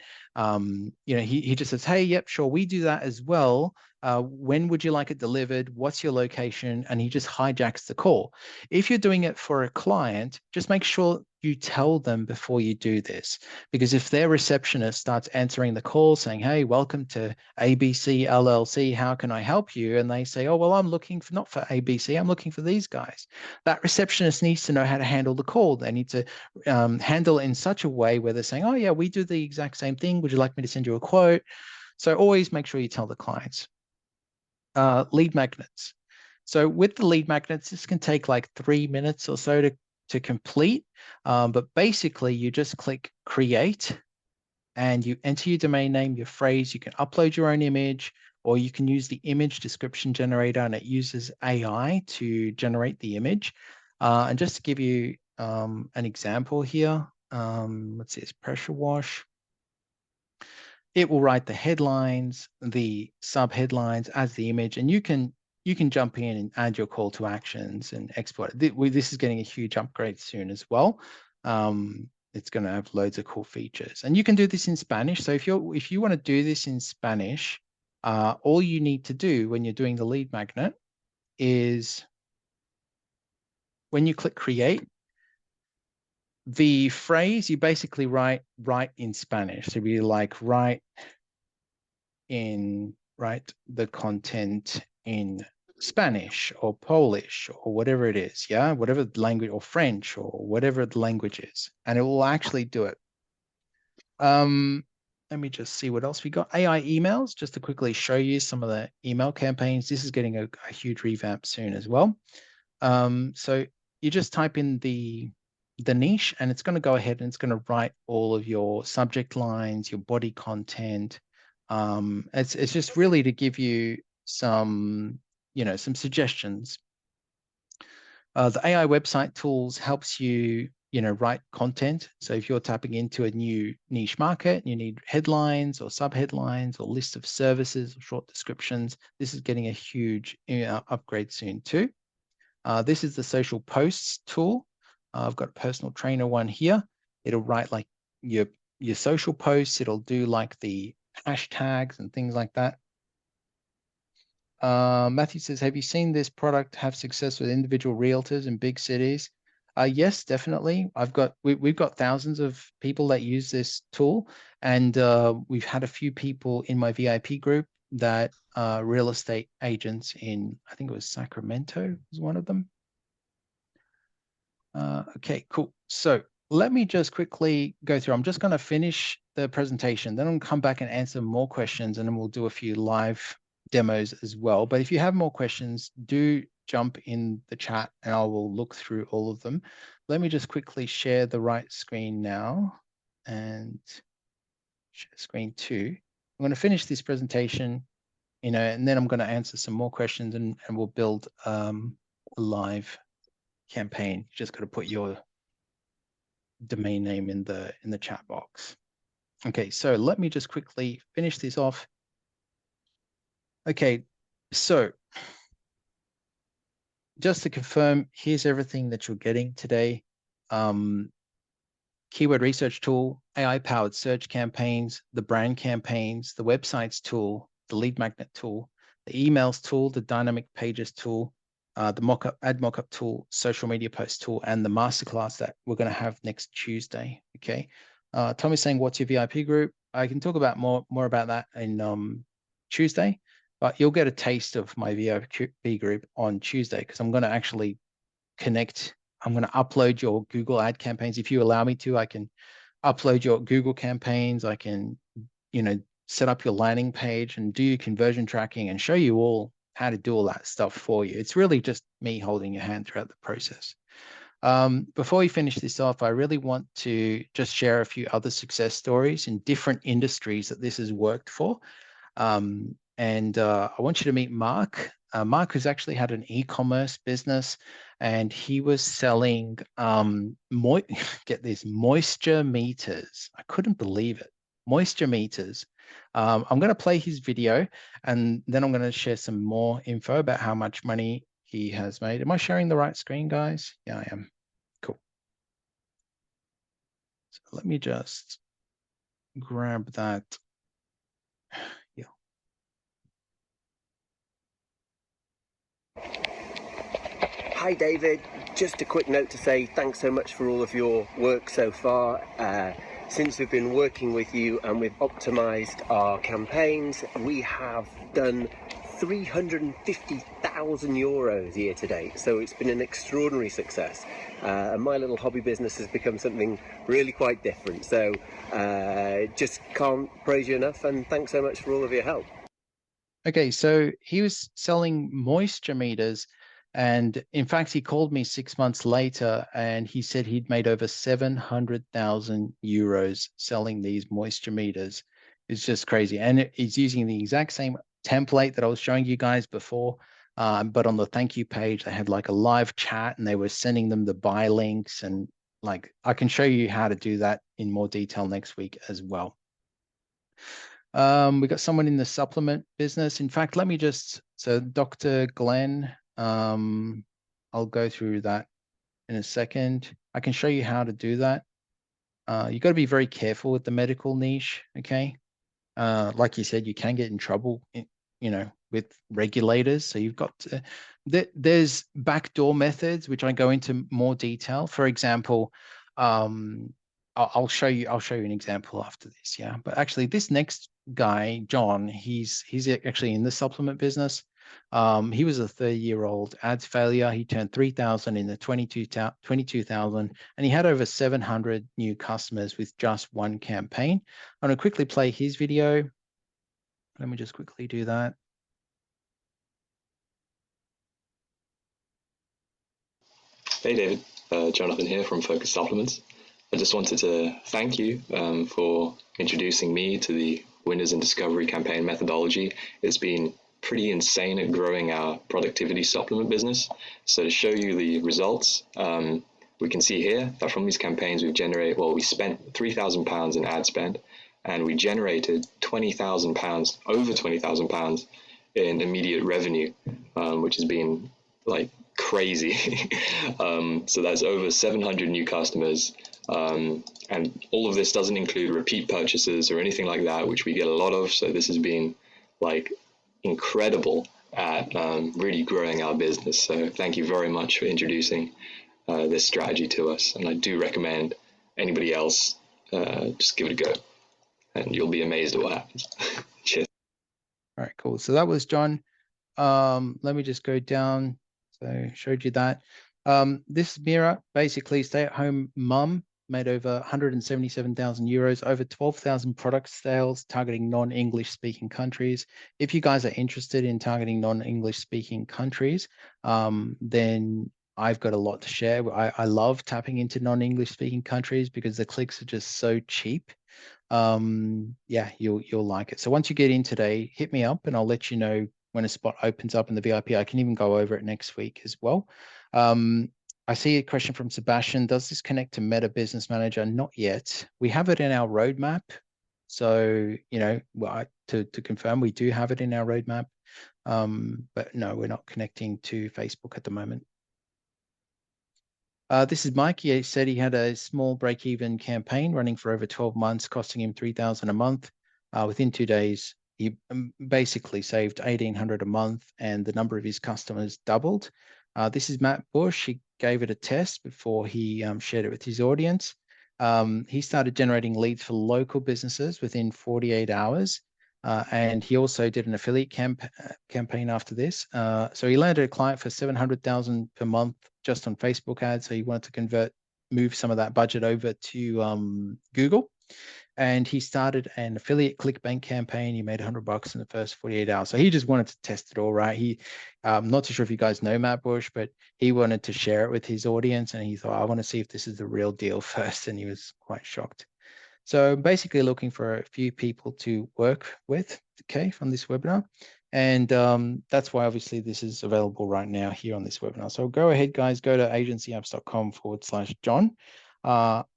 he just says, hey, yep, sure, we do that as well. When would you like it delivered? What's your location? And he just hijacks the call. If you're doing it for a client, just make sure you tell them before you do this, because if their receptionist starts answering the call saying, hey, welcome to ABC LLC, how can I help you? And they say, oh, well, I'm looking for not for ABC, I'm looking for these guys. That receptionist needs to know how to handle the call. They need to handle it in such a way where they're saying, oh, yeah, we do the exact same thing. Would you like me to send you a quote? So always make sure you tell the clients. Lead magnets. So with the lead magnets, this can take like 3 minutes or so to complete. But basically, you just click create and you enter your domain name, your phrase. You can upload your own image, or you can use the image description generator, and it uses AI to generate the image. And just to give you an example here, let's see, it's pressure wash. It will write the headlines, the sub-headlines as the image, and you can jump in and add your call to actions and export it. This is getting a huge upgrade soon as well. It's going to have loads of cool features, and you can do this in Spanish. So if you want to do this in Spanish, all you need to do when you're doing the lead magnet is when you click create, the phrase you basically write in Spanish. So be like write the content in Spanish or Polish or whatever it is, yeah, whatever the language, or French or whatever the language is, and it will actually do it. Let me just see what else we got. AI emails, just to quickly show you some of the email campaigns. This is getting a huge revamp soon as well. So you just type in the niche, and it's going to go ahead and it's going to write all of your subject lines, your body content. It's just really to give you some suggestions. The AI website tools helps you, write content. So if you're tapping into a new niche market, you need headlines or sub-headlines or list of services or short descriptions. This is getting a huge upgrade soon too. This is the social posts tool. I've got a personal trainer one here. It'll write like your social posts. It'll do like the hashtags and things like that. Matthew says, have you seen this product have success with individual realtors in big cities? Yes, definitely. We've got thousands of people that use this tool, and we've had a few people in my VIP group that real estate agents in, I think it was Sacramento was one of them. Okay, cool. So let me just quickly go through. I'm just going to finish the presentation, then I'll come back and answer more questions, and then we'll do a few live demos as well. But if you have more questions, do jump in the chat and I will look through all of them. Let me just quickly share the right screen now and share screen 2. I'm going to finish this presentation, and then I'm going to answer some more questions, and we'll build a live campaign. You just got to put your domain name in the chat box. Okay, so let me just quickly finish this off. Okay, so just to confirm, here's everything that you're getting today. Keyword research tool, AI-powered search campaigns, the brand campaigns, the websites tool, the lead magnet tool, the emails tool, the dynamic pages tool, the ad mockup tool, social media post tool, and the masterclass that we're going to have next Tuesday. Okay. Tommy's saying, what's your VIP group? I can talk about more about that in Tuesday, but you'll get a taste of my VIP group on Tuesday, because I'm going to actually connect. I'm going to upload your Google ad campaigns. If you allow me to, I can upload your Google campaigns. I can, set up your landing page and do your conversion tracking and show you all how to do all that stuff for you. It's really just me holding your hand throughout the process. Before we finish this off, I really want to just share a few other success stories in different industries that this has worked for. And I want you to meet Mark. Mark has actually had an e-commerce business, and he was selling, get this, moisture meters. I couldn't believe it. Moisture meters. I'm going to play his video, and then I'm going to share some more info about how much money he has made. Am I sharing the right screen, guys? Yeah, I am. Cool. So let me just grab that. Yeah. Hi David, just a quick note to say thanks so much for all of your work so far. Since we've been working with you and we've optimized our campaigns, we have done 350,000 euros year to date. So it's been an extraordinary success. And my little hobby business has become something really quite different. So just can't praise you enough, and thanks so much for all of your help. Okay, so he was selling moisture meters. And in fact, he called me 6 months later and he said he'd made over 700,000 euros selling these moisture meters. It's just crazy. And he's using the exact same template that I was showing you guys before. But on the thank you page, they had like a live chat and they were sending them the buy links. And like, I can show you how to do that in more detail next week as well. We got someone in the supplement business. In fact, so Dr. Glenn, I'll go through that in a second. I can show you how to do that. You got to be very careful with the medical niche. Okay. Like you said, you can get in trouble, with regulators. So you've got to, there's backdoor methods, which I go into more detail. For example, I'll show you an example after this. Yeah. But actually this next guy, John, he's actually in the supplement business. He was a 30-year-old ads failure. He turned 3,000 into 22,000, and he had over 700 new customers with just one campaign. I'm going to quickly play his video. Let me just quickly do that. Hey David, Jonathan here from Focus Supplements. I just wanted to thank you for introducing me to the Winners in Discovery campaign methodology. It's been pretty insane at growing our productivity supplement business. So to show you the results, we can see here that from these campaigns we spent £3,000 in ad spend, and we generated £20,000, over £20,000 in immediate revenue, which has been like crazy. So that's over 700 new customers. And all of this doesn't include repeat purchases or anything like that, which we get a lot of. So this has been like incredible at really growing our business. So thank you very much for introducing this strategy to us. And I do recommend anybody else just give it a go, and you'll be amazed at what happens. Cheers. All right, cool. So that was John. Let me just go down. So showed you that. This Mira, basically stay-at-home mum, made over 177,000 euros, over 12,000 product sales targeting non-English speaking countries. If you guys are interested in targeting non-English speaking countries, then I've got a lot to share. I love tapping into non-English speaking countries because the clicks are just so cheap. Yeah, you'll like it. So once you get in today, hit me up and I'll let you know when a spot opens up in the VIP. I can even go over it next week as well. I see a question from Sebastian. Does this connect to Meta Business Manager? Not yet. We have it in our roadmap. So, you know, to confirm, we do have it in our roadmap. But no, we're not connecting to Facebook at the moment. This is Mike. He said he had a small break-even campaign running for over 12 months, costing him $3,000 a month. Within 2 days, he basically saved $1,800 a month, and the number of his customers doubled. This is Matt Bush. He gave it a test before he shared it with his audience. He started generating leads for local businesses within 48 hours. And he also did an affiliate campaign after this. So he landed a client for $700,000 per month just on Facebook ads. So he wanted to move some of that budget over to Google. And he started an affiliate ClickBank campaign. He made $100 in the first 48 hours. So he just wanted to test it all, right? I'm not too sure if you guys know Matt Bush, but he wanted to share it with his audience. And he thought, I want to see if this is the real deal first. And he was quite shocked. So basically looking for a few people to work with, okay, from this webinar. And that's why obviously this is available right now here on this webinar. So go ahead, guys, go to agencyapps.com/John.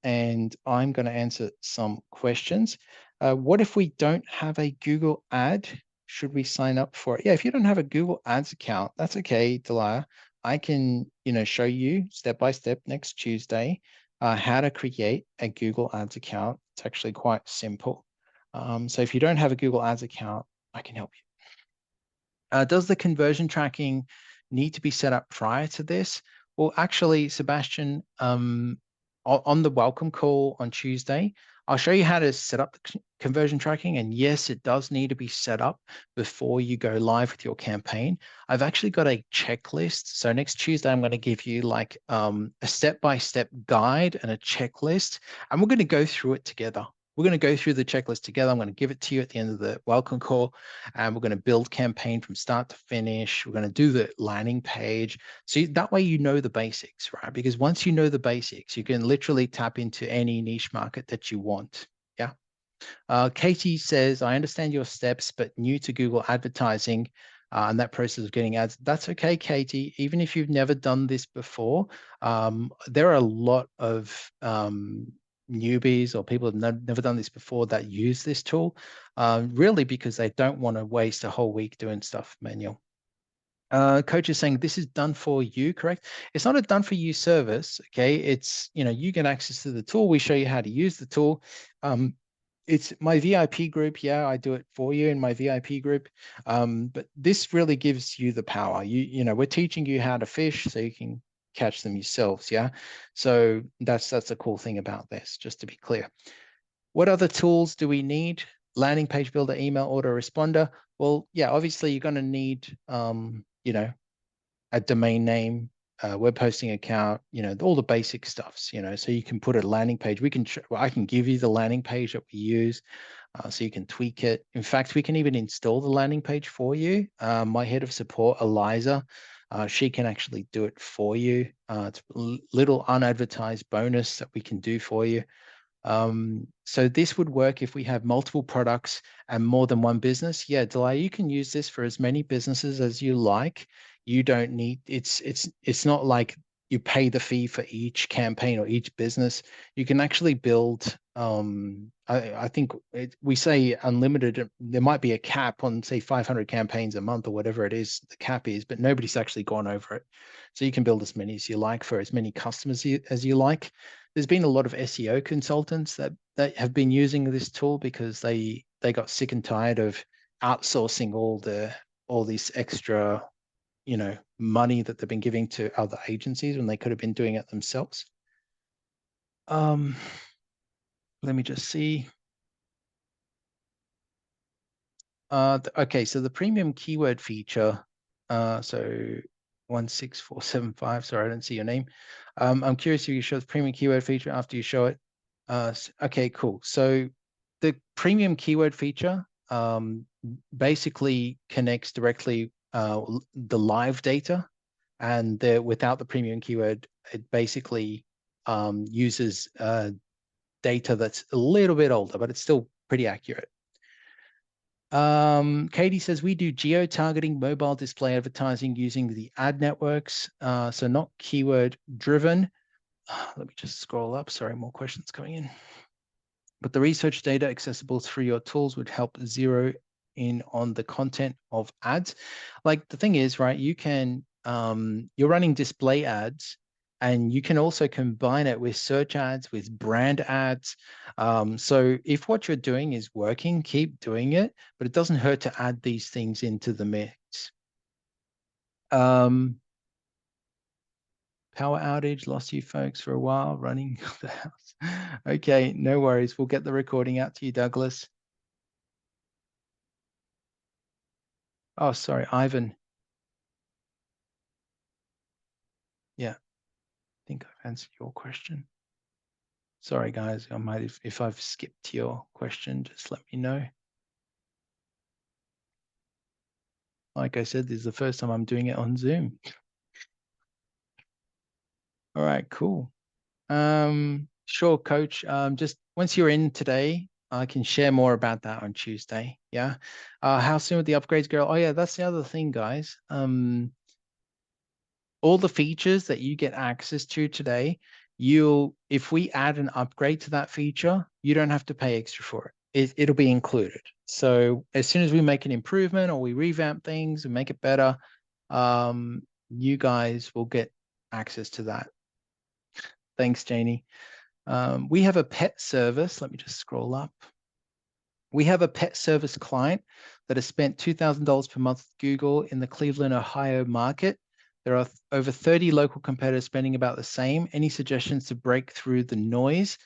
And I'm going to answer some questions. What if we don't have a Google ad? Should we sign up for it? Yeah, if you don't have a Google Ads account, that's okay, Delia. I can, show you step by step next Tuesday how to create a Google Ads account. It's actually quite simple. So if you don't have a Google Ads account, I can help you. Does the conversion tracking need to be set up prior to this? Well, actually, Sebastian, on the welcome call on Tuesday, I'll show you how to set up the conversion tracking. And yes, it does need to be set up before you go live with your campaign. I've actually got a checklist. So next Tuesday, I'm going to give you like a step-by-step guide and a checklist, and we're going to go through it together. We're going to go through the checklist together. I'm going to give it to you at the end of the welcome call, and we're going to build campaign from start to finish. We're going to do the landing page. So that way, you know the basics, right? Because once you know the basics, you can literally tap into any niche market that you want. Yeah. Katie says, I understand your steps, but new to Google advertising and that process of getting ads. That's okay, Katie. Even if you've never done this before, there are a lot of newbies or people who have never done this before that use this tool, really because they don't want to waste a whole week doing stuff manual. Coach is saying this is done for you, correct? It's not a done for you service, okay? It's, you get access to the tool. We show you how to use the tool. It's my VIP group. Yeah, I do it for you in my VIP group. But this really gives you the power. We're teaching you how to fish so you can catch them yourselves. Yeah. So that's a cool thing about this, just to be clear. What other tools do we need? Landing page builder, email autoresponder. Well, yeah, obviously you're going to need, a domain name, web hosting account, all the basic stuffs, so you can put a landing page. I can give you the landing page that we use, so you can tweak it. In fact, we can even install the landing page for you. My head of support, Eliza, she can actually do it for you. It's a little unadvertised bonus that we can do for you. So this would work if we have multiple products and more than one business. Yeah, Delia, you can use this for as many businesses as you like. You don't need, it's not like you pay the fee for each campaign or each business. You can actually build, I think we say unlimited. There might be a cap on, say, 500 campaigns a month or whatever it is the cap is, but nobody's actually gone over it. So you can build as many as you like for as many customers as you like. There's been a lot of SEO consultants that have been using this tool because they got sick and tired of outsourcing all this extra, money that they've been giving to other agencies when they could have been doing it themselves. Let me just see. Okay, so the premium keyword feature, so 16475, sorry, I don't see your name. I'm curious if you show the premium keyword feature after you show it. Okay, cool. So the premium keyword feature basically connects directly the live data, and without the premium keyword, it basically uses data that's a little bit older, but it's still pretty accurate. Katie says we do geo-targeting mobile display advertising using the ad networks, so not keyword driven. Let me just scroll up. Sorry, more questions coming in. But the research data accessible through your tools would help zero in on the content of ads. Like the thing is, right, you can, you're running display ads, and you can also combine it with search ads, with brand ads. So if what you're doing is working, keep doing it, but it doesn't hurt to add these things into the mix. Power outage, lost you folks for a while running the house. Okay, no worries. We'll get the recording out to you, Douglas. Oh, sorry, Ivan. Yeah, I think I've answered your question. Sorry, guys, I might, if I've skipped your question, just let me know. Like I said, this is the first time I'm doing it on Zoom. All right, cool. Sure, coach. Just once you're in today, I can share more about that on Tuesday. Yeah. How soon would the upgrades go? Oh yeah, that's the other thing, guys. All the features that you get access to today, if we add an upgrade to that feature, you don't have to pay extra for it. It'll be included. So as soon as we make an improvement or we revamp things and make it better, you guys will get access to that. Thanks, Janie. We have a pet service. Let me just scroll up. We have a pet service client that has spent $2,000 per month with Google in the Cleveland, Ohio market. There are over 30 local competitors spending about the same. Any suggestions to break through the noise?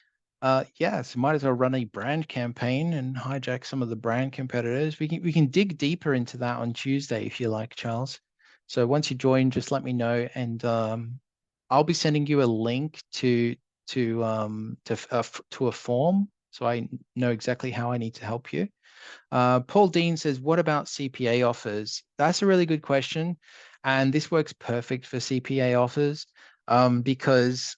Yes, might as well run a brand campaign and hijack some of the brand competitors. We can dig deeper into that on Tuesday if you like, Charles. So once you join, just let me know, and I'll be sending you a link to a form, so I know exactly how I need to help you. Paul Dean says, what about CPA offers? That's a really good question. And this works perfect for CPA offers because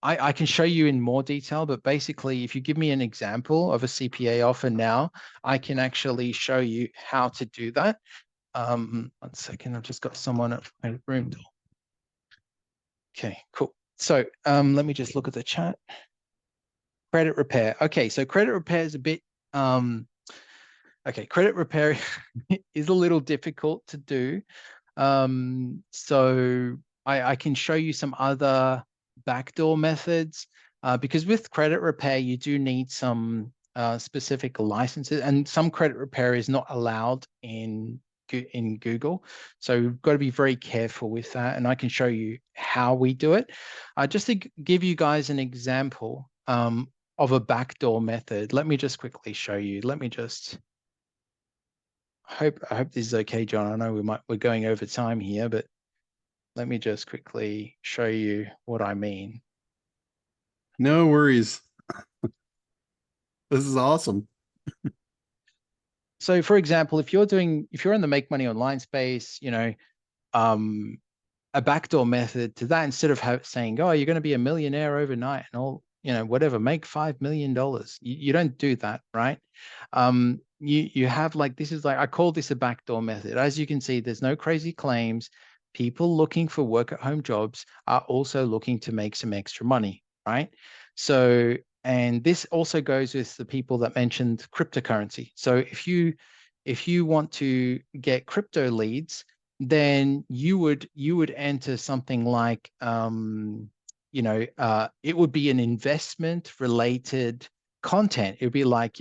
I can show you in more detail, but basically, if you give me an example of a CPA offer now, I can actually show you how to do that. 1 second, I've just got someone at my room door. Okay, cool. So let me just look at the chat. Credit repair. Okay, so credit repair is a bit, okay, credit repair is a little difficult to do. So I can show you some other backdoor methods because with credit repair, you do need some specific licenses, and some credit repair is not allowed in Google. So we've got to be very careful with that. And I can show you how we do it. Just to give you guys an example of a backdoor method, let me just quickly show you. Let me just, I hope this is okay, John. I know we're going over time here, but let me just quickly show you what I mean. No worries. This is awesome. So for example, if you're in the make money online space, a backdoor method to that, instead of saying, oh, you're going to be a millionaire overnight and all, whatever, make $5 million. You don't do that, right? You have this is like, I call this a backdoor method. As you can see, there's no crazy claims. people looking for work at home jobs are also looking to make some extra money, right? So, and this also goes with the people that mentioned cryptocurrency. So if you want to get crypto leads, then you would enter something like it would be an investment related content. It would be like,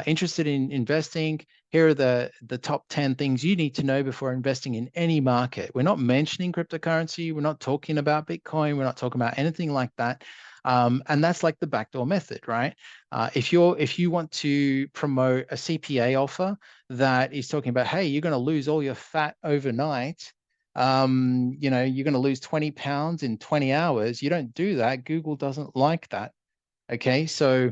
interested in investing. Here are the top 10 things you need to know before investing in any market. We're not mentioning cryptocurrency. We're not talking about Bitcoin. We're not talking about anything like that. And that's like the backdoor method, right? If you want to promote a CPA offer that is talking about, hey, you're going to lose all your fat overnight. You're going to lose 20 pounds in 20 hours. You don't do that. Google doesn't like that. Okay, so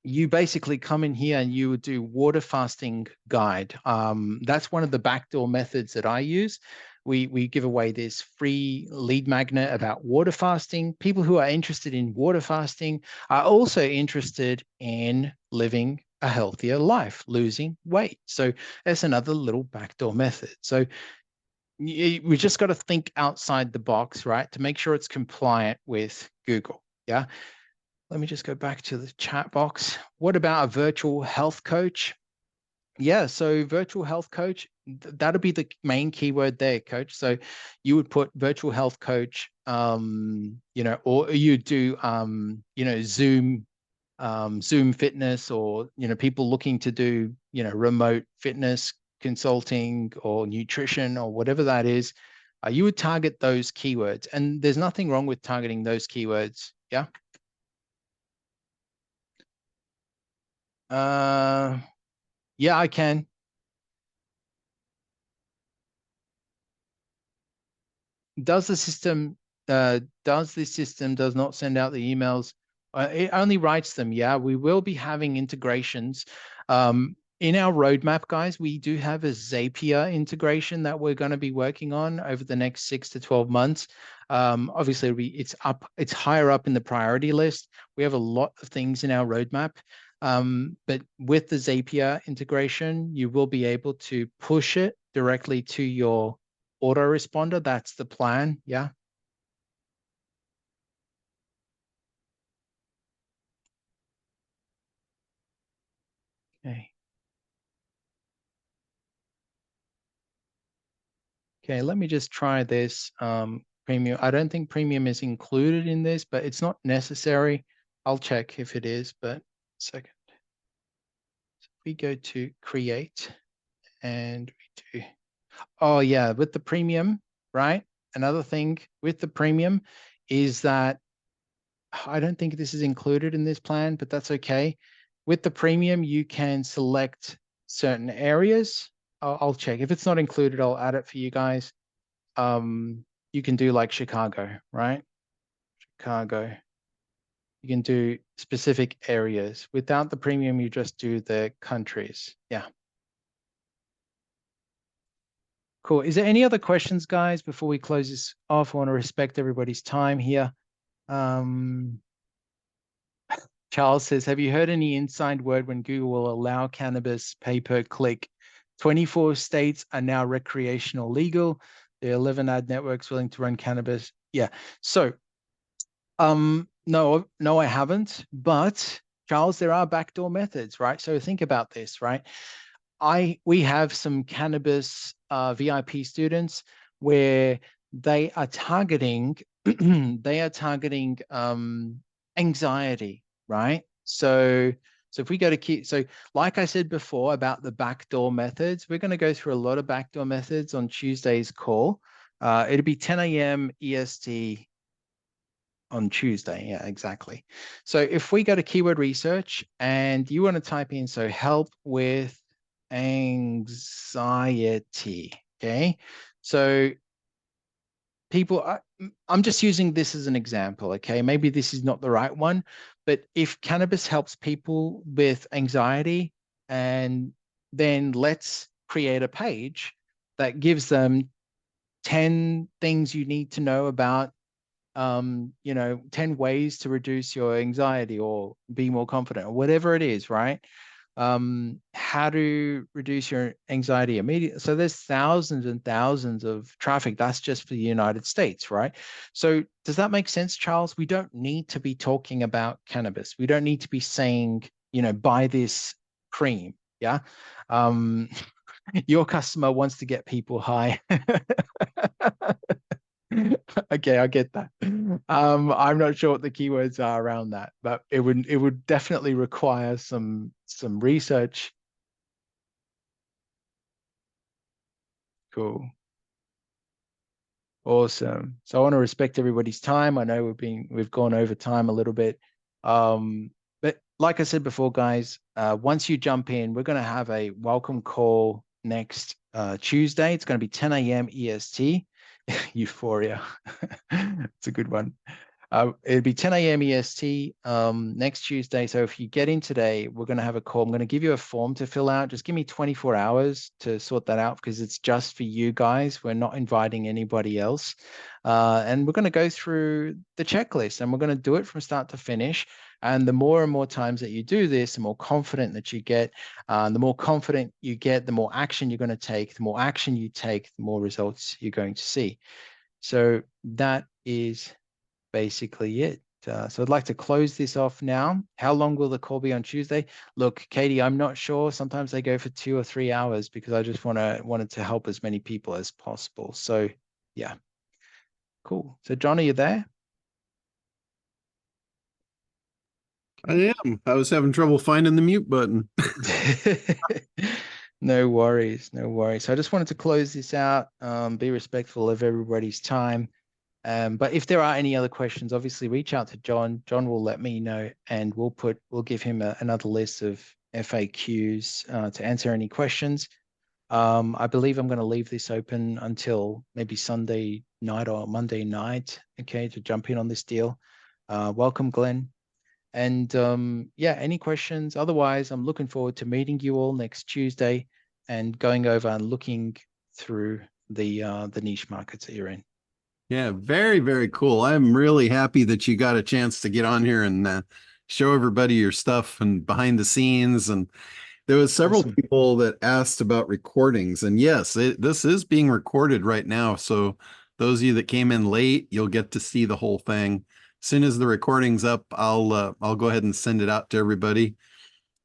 you basically come in here and you would do water fasting guide. That's one of the backdoor methods that I use. We give away this free lead magnet about water fasting. People who are interested in water fasting are also interested in living a healthier life, losing weight. So that's another little backdoor method. So we just got to think outside the box, right, to make sure it's compliant with Google. Yeah. Let me just go back to the chat box. What about a virtual health coach? Yeah, so virtual health coach, that'll be the main keyword there, coach. So you would put virtual health coach, or you do, Zoom, Zoom fitness, or, people looking to do, remote fitness consulting or nutrition or whatever that is. You would target those keywords, and there's nothing wrong with targeting those keywords. Yeah. Yeah, I can. Does the system does not send out the emails? It only writes them. Yeah, we will be having integrations. In our roadmap, guys, we do have a Zapier integration that we're going to be working on over the next 6 to 12 months. Obviously, it's higher up in the priority list. We have a lot of things in our roadmap. But with the Zapier integration, you will be able to push it directly to your autoresponder. That's the plan. Yeah. Okay. Okay, let me just try this premium. I don't think premium is included in this, but it's not necessary. I'll check if it is, but second. So we go to create and we do, oh yeah, with the premium, right? Another thing with the premium is that I don't think this is included in this plan, but that's okay. With the premium, you can select certain areas. I'll check. If it's not included, I'll add it for you guys. You can do like Chicago, right? Chicago. You can do specific areas. Without the premium, you just do the countries. Yeah. Cool. Is there any other questions, guys, before we close this off? I want to respect everybody's time here. Charles says, have you heard any inside word when Google will allow cannabis pay per click? 24 states are now recreational legal. There are 11 ad networks willing to run cannabis. Yeah. So, no, I haven't. But Charles, there are backdoor methods, right? So think about this, right? We have some cannabis VIP students where they are targeting anxiety, right? So if we go to so like I said before about the backdoor methods, we're going to go through a lot of backdoor methods on Tuesday's call. It'll be 10 a.m. EST on Tuesday. Yeah, exactly. So if we go to keyword research and you want to type in, so help with anxiety. Okay. So I'm just using this as an example. Okay. Maybe this is not the right one, but if cannabis helps people with anxiety, and then let's create a page that gives them 10 things you need to know about 10 ways to reduce your anxiety or be more confident or whatever it is, right? how to reduce your anxiety immediately. So there's thousands and thousands of traffic. That's just for the United States, right? So does that make sense, Charles? We don't need to be talking about cannabis. We don't need to be saying, buy this cream. Yeah. Your customer wants to get people high. Okay, I get that. I'm not sure what the keywords are around that, but it would definitely require some research. Cool. Awesome. So I want to respect everybody's time. I know we've gone over time a little bit. But like I said before, guys, once you jump in, we're going to have a welcome call next Tuesday. It's going to be 10 a.m. EST. Euphoria. It's a good one. It'll be 10 a.m. EST next Tuesday. So if you get in today, we're going to have a call. I'm going to give you a form to fill out. Just give me 24 hours to sort that out because it's just for you guys. We're not inviting anybody else. And we're going to go through the checklist and we're going to do it from start to finish. And the more and more times that you do this, the more confident that you get. The more confident you get, the more action you're going to take. The more action you take, the more results you're going to see. So that is basically it. So I'd like to close this off now. How long will the call be on Tuesday? Look, Katie, I'm not sure. Sometimes they go for 2 or 3 hours because I just wanted to help as many people as possible. So yeah, cool. So John, are you there? I am. I was having trouble finding the mute button. No worries, no worries. So I just wanted to close this out, be respectful of everybody's time. But if there are any other questions, obviously reach out to John. John will let me know and we'll give him another list of FAQs to answer any questions. I believe I'm going to leave this open until maybe Sunday night or Monday night, okay, to jump in on this deal. Welcome, Glenn. And yeah, any questions? Otherwise, I'm looking forward to meeting you all next Tuesday and going over and looking through the niche markets that you're in. Yeah, very, very cool. I'm really happy that you got a chance to get on here and show everybody your stuff and behind the scenes. And there was several Awesome. people that asked about recordings. And yes, this is being recorded right now. So those of you that came in late, you'll get to see the whole thing. As soon as the recording's up, I'll go ahead and send it out to everybody.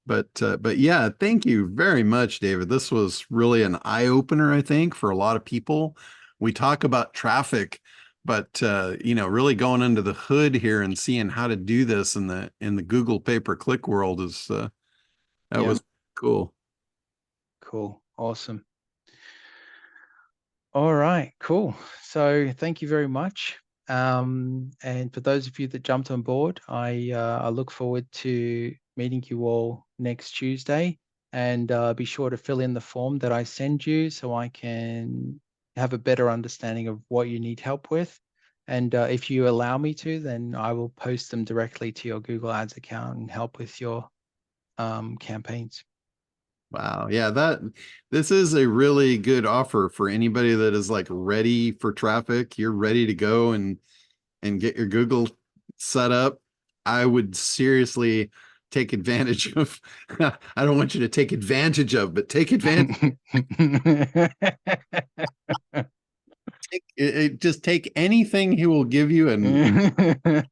But yeah, thank you very much, David. This was really an eye opener, I think, for a lot of people. We talk about traffic, but really going under the hood here and seeing how to do this in the Google pay-per-click world is that was cool. Cool. Awesome. All right, cool. So thank you very much. And for those of you that jumped on board, I look forward to meeting you all next Tuesday. And be sure to fill in the form that I send you so I can have a better understanding of what you need help with. And if you allow me to, then I will post them directly to your Google Ads account and help with your campaigns. Wow. Yeah, this is a really good offer for anybody that is like ready for traffic. You're ready to go and get your Google set up. I would seriously take advantage of, I don't want you to take advantage of, but take advantage. Just take anything he will give you and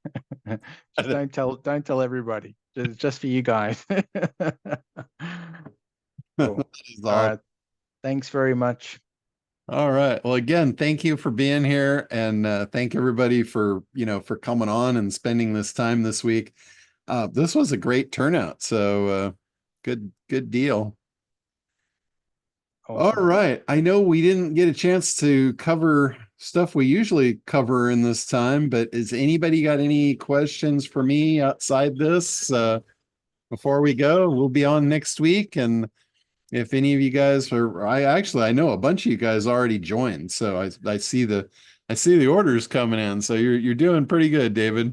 just don't tell everybody. Just for you guys. Cool. All right. Thanks very much. All right. Well, again, thank you for being here and thank everybody for coming on and spending this time this week. This was a great turnout. So good deal. Awesome. All right. I know we didn't get a chance to cover stuff we usually cover in this time, but has anybody got any questions for me outside this before we go? We'll be on next week. And if any of you guys are, I know a bunch of you guys already joined. So I see the orders coming in. So you're doing pretty good, David.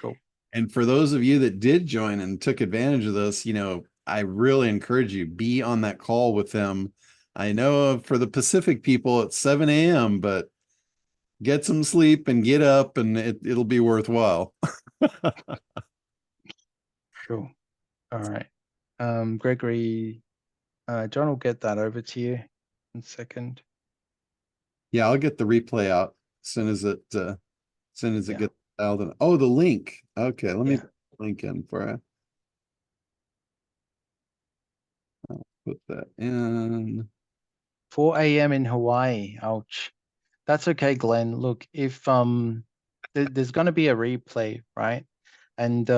Cool. And for those of you that did join and took advantage of this, I really encourage you, be on that call with them. I know for the Pacific people it's 7 a.m., but get some sleep and get up and it'll be worthwhile. Cool. All right. Gregory, John will get that over to you in a second. Yeah, I'll get the replay out as soon as it Yeah. gets dialed in. Oh, the link. Okay, let me Yeah. link in for you. I'll put that in. 4 a.m. in Hawaii. Ouch. That's okay, Glenn. Look, if there's going to be a replay, right? And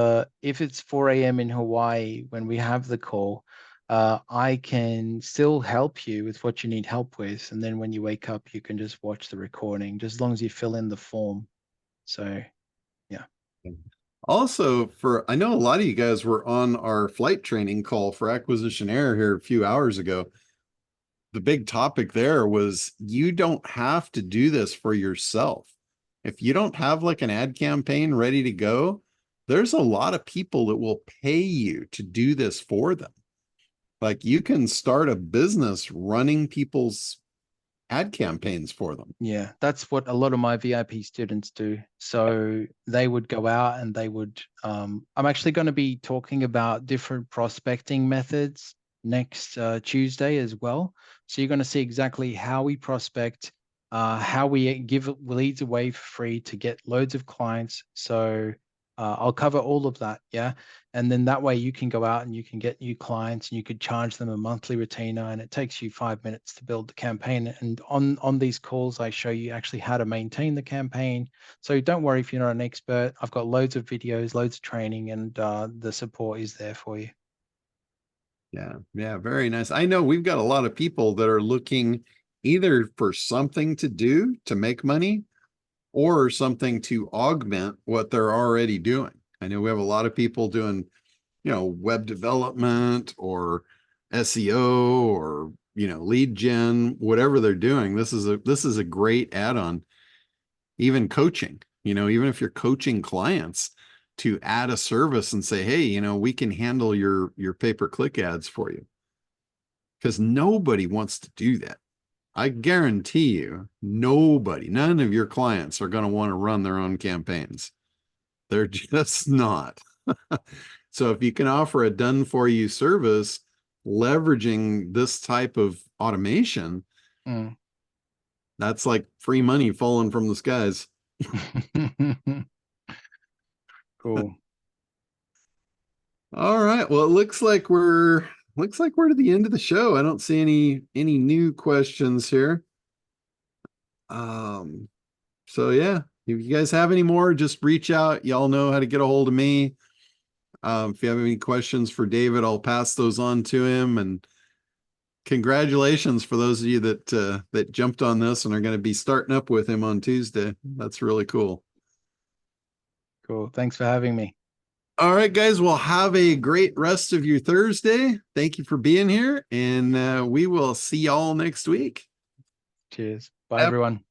if it's 4 a.m. in Hawaii when we have the call, I can still help you with what you need help with. And then when you wake up, you can just watch the recording, just as long as you fill in the form. So, yeah. Also, I know a lot of you guys were on our flight training call for Acquisition Air here a few hours ago. The big topic there was you don't have to do this for yourself. If you don't have like an ad campaign ready to go, there's a lot of people that will pay you to do this for them. Like you can start a business running people's ad campaigns for them. Yeah, that's what a lot of my VIP students do. So they would go out and they would, I'm actually going to be talking about different prospecting methods next Tuesday as well. So you're going to see exactly how we prospect, how we give leads away for free to get loads of clients. So I'll cover all of that. Yeah. And then that way you can go out and you can get new clients and you could charge them a monthly retainer, and it takes you 5 minutes to build the campaign. And on these calls, I show you actually how to maintain the campaign. So don't worry if you're not an expert. I've got loads of videos, loads of training, and the support is there for you. Yeah, yeah, very nice. I know we've got a lot of people that are looking either for something to do to make money or something to augment what they're already doing. I know we have a lot of people doing, web development or SEO or, lead gen, whatever they're doing. This is a great add-on. Even coaching, even if you're coaching clients, to add a service and say, hey, we can handle your pay-per-click ads for you. Because nobody wants to do that. I guarantee you, none of your clients are going to want to run their own campaigns. They're just not. So if you can offer a done for you service, leveraging this type of automation, that's like free money falling from the skies. Cool. All right. Well, it looks like we're to the end of the show. I don't see any new questions here. So yeah, if you guys have any more, just reach out. Y'all know how to get a hold of me. If you have any questions for David, I'll pass those on to him. And congratulations for those of you that jumped on this and are going to be starting up with him on Tuesday. That's really cool. Cool. Thanks for having me. All right, guys. Well, have a great rest of your Thursday. Thank you for being here, and we will see y'all next week. Cheers. Bye, everyone.